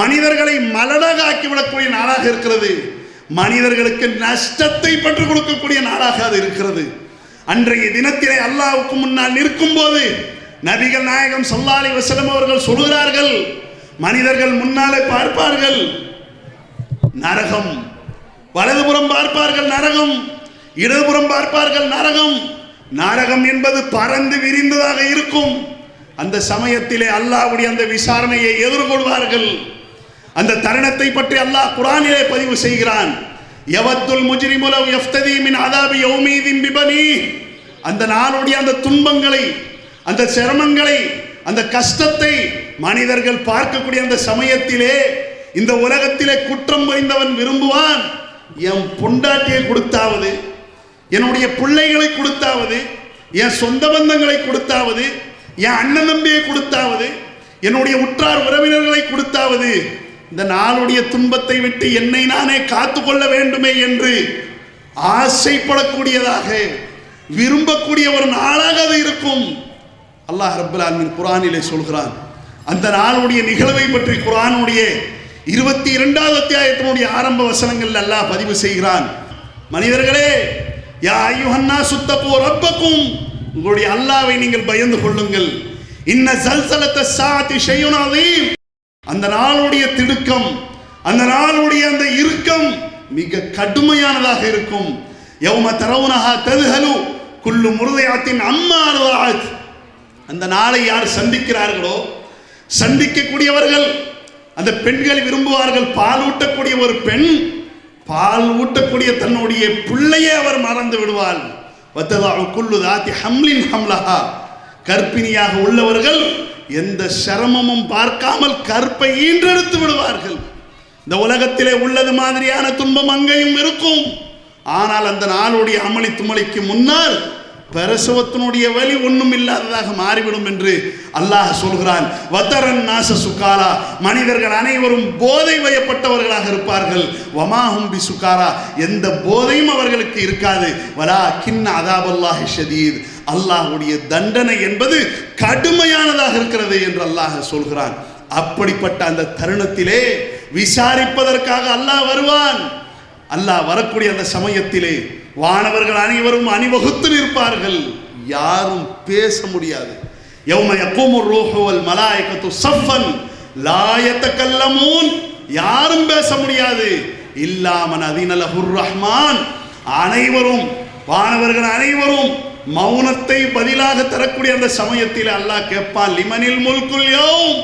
மனிதர்களை மலடாக ஆக்கிவிடக்கூடிய நாளாக இருக்கிறது. மனிதர்களுக்கு நஷ்டத்தை பெற்றுக் கொடுக்கக்கூடிய நாளாக அது இருக்கிறது. அன்றைய தினத்திலே அல்லாஹ்வுக்கு முன்னால் நிற்கும் போது நபிகள் நாயகம் ஸல்லல்லாஹு அலைஹி வஸல்லம் அவர்கள் சொல்கிறார்கள், மனிதர்கள் முன்னாலே பார்ப்பார்கள், நரகம் வலதுபுறம் பார்ப்பார்கள் நரகம், இடதுபுறம் பார்ப்பார்கள் நரகம். நரகம் என்பது பறந்து விரிந்ததாக இருக்கும். அந்த சமயத்திலே அல்லாஹ்வுடைய அந்த விசாரணையை எதிர்கொள்வார்கள். அந்த தருணத்தை பற்றி அல்லாஹ் குர்ஆனிலே பதிவு செய்கிறான். யவத்துல் முஜ்ரிமு லவ் யஃப்ததி மின் அதாபி யௌமீதின் பிபனி. அந்த நாளுடைய அந்த துன்பங்களை, அந்த சிரமங்களை, அந்த கஷ்டத்தை மனிதர்கள் பார்க்கக்கூடிய அந்த சமயத்திலே இந்த உலகத்திலே குற்றம் புரிந்தவன் விரும்புவான், என் பொண்டாட்டியை கொடுத்தாவது, என்னுடைய பிள்ளைகளை கொடுத்தாவது, என் சொந்த பந்தங்களை கொடுத்தாவது, என் அண்ணன் தம்பியை கொடுத்தாவது, என்னுடைய உற்றார் உறவினர்களை கொடுத்தாவது இந்த நாளுடைய துன்பத்தை விட்டு என்னை நானே காத்துக்கொள்ள வேண்டுமே என்று ஆசைப்படக்கூடியதாக விரும்பக்கூடிய ஒரு நாளாக அது இருக்கும். அல்லாஹ் ரப்பல் ஆலமீன் குர்ஆனிலே சொல்கிறான். அந்த நாளுடைய நிகழ்வை பற்றி குர்ஆனுடைய 22வது அத்தியாயத்தினுடைய ஆரம்ப வசனங்கள் அல்லாஹ் பதிவு செய்கிறான். மனிதர்களே, யா அய்யுஹன்னாஸு தக்கூ ரப்பக்கும், உங்களுடைய அல்லாஹ்வை நீங்கள் பயந்து கொள்ளுங்கள். இன்ன ஸல்ஸலத்த ஸாஅத்தி ஷைஉன் அதீம். அந்த நாளுடைய திடுக்கம், அந்த நாளுடைய அந்த இறுக்கம் மிக கடுமையானதாக இருக்கும். யௌம தரவுனஹா தத்ஹலு குல்லு முர்திஅத்தின் அம்மா அர்தஅத். அந்த நாளை யார் சந்திக்கிறார்களோ, சந்திக்கக்கூடியவர்கள், அந்த பெண்கள் விரும்புவார்கள். பால் ஊட்டக்கூடிய ஒரு பெண் பால் ஊட்டக்கூடிய தன்னுடைய பிள்ளையே அவர் மறந்து விடுவாள். வத்ததஉ குல்லு தாத்தி ஹம்லின் ஹம்லஹா. கர்ப்பிணியாக உள்ளவர்கள் எந்த சிரமமும் பார்க்காமல் கற்பை ஈன்றெடுத்து விடுவார்கள். இந்த உலகத்திலே உள்ளது மாதிரியான துன்பம் அங்கேயும் இருக்கும். ஆனால் அந்த நாளுடைய அமளி துமளிக்கு முன்னால் பிரசவத்தினுடைய வலி ஒன்றும் இல்லாததாக மாறிவிடும் என்று அல்லாஹ் சொல்கிறான். வதரன் நாச சுகாரா, மனிதர்கள் அனைவரும் போதை வயப்பட்டவர்களாக இருப்பார்கள். வமாஹும் பி சுகாரா, எந்த போதையும் அவர்களுக்கு இருக்காது. வலா கின்ன அதாபல்லாஹி ஷதீத், அல்லாஹ்வுடைய தண்டனை என்பது கடுமையானதாக இருக்கிறது என்று அல்லாஹ் சொல்கிறான். அப்படிப்பட்ட அந்த தருணத்திலே விசாரிப்பதற்காக அல்லாஹ் வருவான். அல்லாஹ் வரக்கூடிய அந்த சமயத்திலே வானவர்கள் அனைவரும் அணிவகுத்து நிற்பார்கள். யாரும் பேச முடியாது. யௌம யகூமுர் ரூஹு வல் மலாயிகத்து ஸஃபன் லா யதகல்லமூன், யாரும் பேச முடியாது. இல்லா மன் அதின லஹுர் ரஹ்மான், அனைவரும் வானவர்கள் அனைவரும் மௌனத்தை பதிலாக தரக்கூடிய அந்த சமயத்தில் அல்லாஹ் கேட்பான், லிமனில் முல்குல் யௌம்,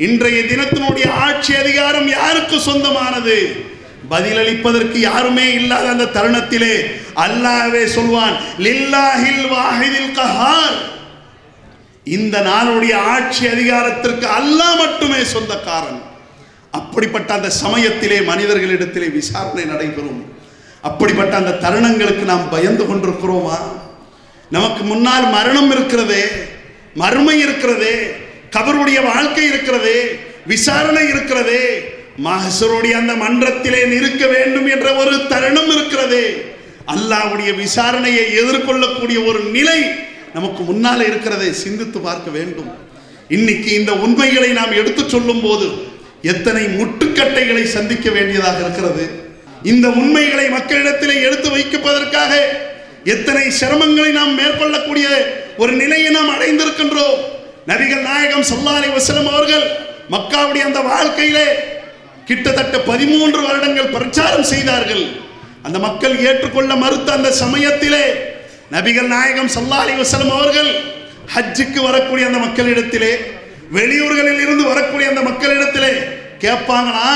இன்றைய தினத்தினுடைய ஆட்சி அதிகாரம் யாருக்கு சொந்தமானது? பதிலளிப்பதற்கு யாருமே இல்லாத அந்த தருணத்திலே அல்லாஹ்வே சொல்வான், லில்லாஹில் வாஹிதில் கஹார், இந்த நாளுடைய ஆட்சி அதிகாரத்திற்கு அல்லாஹ் மட்டுமே சொந்தக்காரன். அப்படிப்பட்ட அந்த சமயத்திலே மனிதர்களிடத்திலே விசாரணை நடைபெறும். அப்படிப்பட்ட அந்த தருணங்களுக்கு நாம் பயந்து கொண்டிருக்கிறோமா? நமக்கு முன்னால் மரணம் இருக்கிறதே, மறுமை இருக்கிறதே, கபருடைய வாழ்க்கை இருக்கிறதே, விசாரணை இருக்கிறதே, மஹ்ஷருடைய அந்த மன்றத்திலே நிற்க வேண்டும் என்ற ஒரு தருணம் இருக்கிறதே, அல்லாஹ்வுடைய விசாரணையை எதிர்கொள்ளக்கூடிய ஒரு நிலை நமக்கு முன்னாலே இருக்கிறதை சிந்தித்து பார்க்க வேண்டும். இன்னைக்கு இந்த உண்மைகளை நாம் எடுத்து சொல்லும் போது எத்தனை முட்டுக்கட்டைகளை சந்திக்க வேண்டியதாக இருக்கிறது. இந்த உண்மைகளை மக்களிடத்திலே எடுத்து வைப்பதற்காக எத்தனை சிரமங்களை நாம் மேற்கொள்ளக்கூடிய ஒரு நிலையை நாம் அடைந்திருக்கின்றோம். நபிகள் நாயகம் ஸல்லல்லாஹு அலைஹி வஸல்லம் அவர்கள் மக்காவுடைய அந்த வாழ்க்கையிலே கிட்டத்தட்ட 13 வருடங்கள் பிரச்சாரம் செய்தார்கள். அந்த மக்கள் ஏற்றுக்கொள்ள மறுத்த அந்த சமயத்திலே நபிகள் நாயகம் ஸல்லல்லாஹு அலைஹி வஸல்லம் அவர்கள் ஹஜ்ஜுக்கு வரக்கூடிய அந்த மக்களிடத்திலே, வெளியூர்களில் இருந்து வரக்கூடிய அந்த மக்களிடத்திலே கேட்பாங்கன்னா,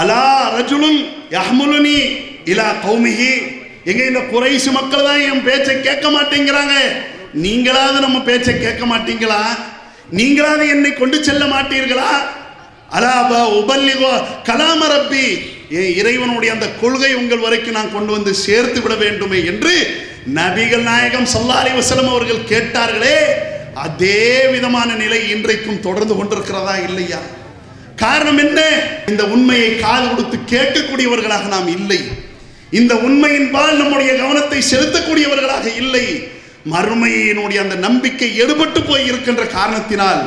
அலா ரஜுலுன் யஹ்முலுனி இலா கௌமிஹி, எங்க இந்த குறைஷ் மக்கள் தான் என் பேச்சை கேட்க மாட்டேங்கிறாங்க, நீங்களாவது நம்ம பேச்சை கேட்க மாட்டீங்களா? நீங்களாவது என்னை கொண்டு செல்ல மாட்டீர்களா? அலாபா உபல்லிகோ கலாம ரப்பி, இறைவனுடைய அந்த கொள்கை உங்கள் வரைக்கும் நான் கொண்டு வந்து சேர்த்து விட வேண்டுமே என்று நபிகள் நாயகம் ஸல்லல்லாஹு அலைஹி வஸல்லம் அவர்கள் கேட்டார்களே, அதே விதமான நிலை இன்றைக்கும் தொடர்ந்து கொண்டிருக்கிறதா இல்லையா? காரணம் என்ன? இந்த உண்மையை காது கொடுத்து கேட்கக்கூடியவர்களாக நாம் இல்லை. இந்த உண்மையின்பால் நம்முடைய கவனத்தை செலுத்தக்கூடியவர்களாக இல்லை. மறுமையினுடைய அந்த நம்பிக்கை எடுபட்டு போய் இருக்கின்ற காரணத்தினால்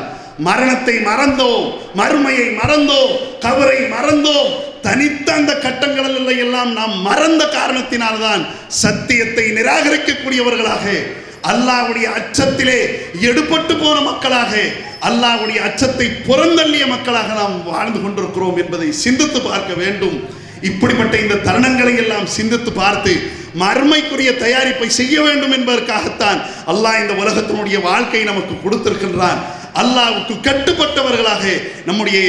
மரணத்தை மறந்தோ, மறுமையை மறந்தோ, கபரை மறந்தோ, தனித்த அந்த கட்டங்களில் எல்லாம் நாம் மறந்த காரணத்தினால்தான் சத்தியத்தை நிராகரிக்கக்கூடியவர்களாக, அல்லாஹ்வுடைய அச்சத்திலே எடுபட்டு போன மக்களாக, அல்லாஹ்வுடைய அச்சத்தை புறந்தள்ளிய மக்களாக நாம் வாழ்ந்து கொண்டிருக்கிறோம் என்பதை சிந்தித்து பார்க்க வேண்டும். இப்படிப்பட்ட இந்த தருணங்களை எல்லாம் சிந்தித்து பார்த்து மறுமைக்குரிய தயாரிப்பை செய்ய வேண்டும் என்பதற்காகத்தான் அல்லாஹ் இந்த உலகத்தினுடைய வாழ்க்கையை நமக்கு கொடுத்திருக்கின்றான். அல்லாஹ்வுக்கு கட்டுப்பட்டவர்களாக நம்முடைய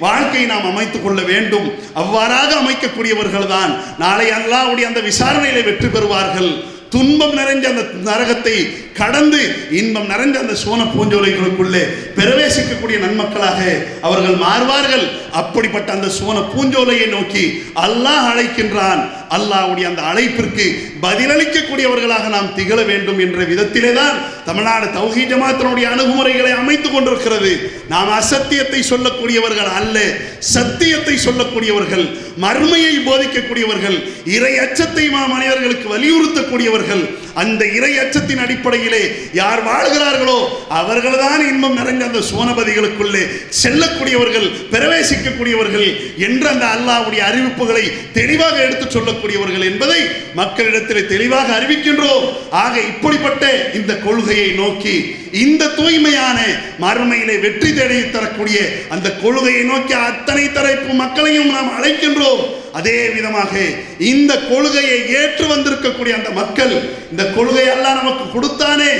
வாழ்க்கையை நாம் அமைத்துக் கொள்ள வேண்டும். அவ்வாறாக அமைக்கக்கூடியவர்கள் தான் நாளை அல்லாஹ்வுடைய அந்த விசாரணையிலே வெற்றி பெறுவார்கள். துன்பம் நிறைந்த அந்த நரகத்தை கடந்து இன்பம் நிறைந்த அந்த சோன பூஞ்சோலைகளுக்குள்ளே பிரவேசிக்கக்கூடிய நன்மக்களாக அவர்கள் மாறுவார்கள். அப்படிப்பட்ட அந்த சோன பூஞ்சோலையை நோக்கி அல்லாஹ் அழைக்கின்றான். அல்லாஹ்வுடைய அந்த அழைப்பிற்கு பதிலளிக்கக்கூடியவர்களாக நாம் திகழ வேண்டும் என்ற விதத்திலே தான் தமிழ்நாடு தௌஹீத் ஜமாத்தினுடைய அணுகுமுறைகளை அமைத்துக் கொண்டிருக்கிறது. நாம் அசத்தியத்தை சொல்லக்கூடியவர்கள் அல்ல, சத்தியத்தை சொல்லக்கூடியவர்கள், மறுமையை போதிக்கக்கூடியவர்கள், இறை அச்சத்தை மனிதர்களுக்கு வலியுறுத்தக்கூடியவர்கள். அந்த இறை அச்சத்தின் அடிப்படையிலே யார் வாழ்கிறார்களோ அவர்கள்தான் இன்பம் நிறைந்த அந்த சோனபதிகளுக்குள்ளே செல்லக்கூடியவர்கள், பிரவேசிக்கக்கூடியவர்கள் என்ற அந்த அல்லாஹ்வுடைய அறிவிப்புகளை தெளிவாக எடுத்துச் சொல்லக்கூடியவர்கள் என்பதை மக்களிடத்தில் தெளிவாக அறிவிக்கின்றோம். ஆக இப்படிப்பட்ட இந்த கொள்கையை நோக்கி, இந்த தூய்மையான மறுமையிலே வெற்றி தேடி தரக்கூடிய அந்த கொள்கையை நோக்கி அத்தனை தரப்பு மக்களையும் நாம் அழைக்கின்றோம். அதே விதமாக இந்த கொள்கையை ஏற்று வந்திருக்கக்கூடிய அந்த மக்கள், இந்த கொள்கை அல்லாஹ் நமக்கு கொடுத்தானே,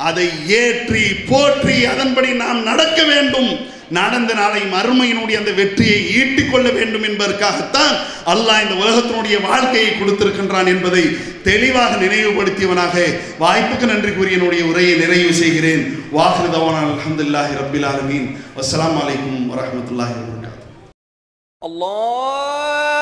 அதை ஏற்றி போற்றி அதன்படி நாம் நடக்க வேண்டும். நடந்த நாளை மறுமையினுடைய அந்த வெற்றியை ஈட்டிக் கொள்ள வேண்டும் என்பதற்காகத்தான் அல்லாஹ் இந்த உலகத்தினுடைய வாழ்க்கையை கொடுத்திருக்கின்றான் என்பதை தெளிவாக நினைவுபடுத்தியவனாக வாய்ப்புக்கு நன்றி கூறிய என்னுடைய உரையை நிறைவு செய்கிறேன். வாஹிரு தவானா அல்ஹம்துலில்லாஹி ரப்பில் ஆலமீன். வஸ்ஸலாமு அலைக்கும் வரஹ்மத்துல்லாஹி வபரகாத்துஹு. அல்லாஹ்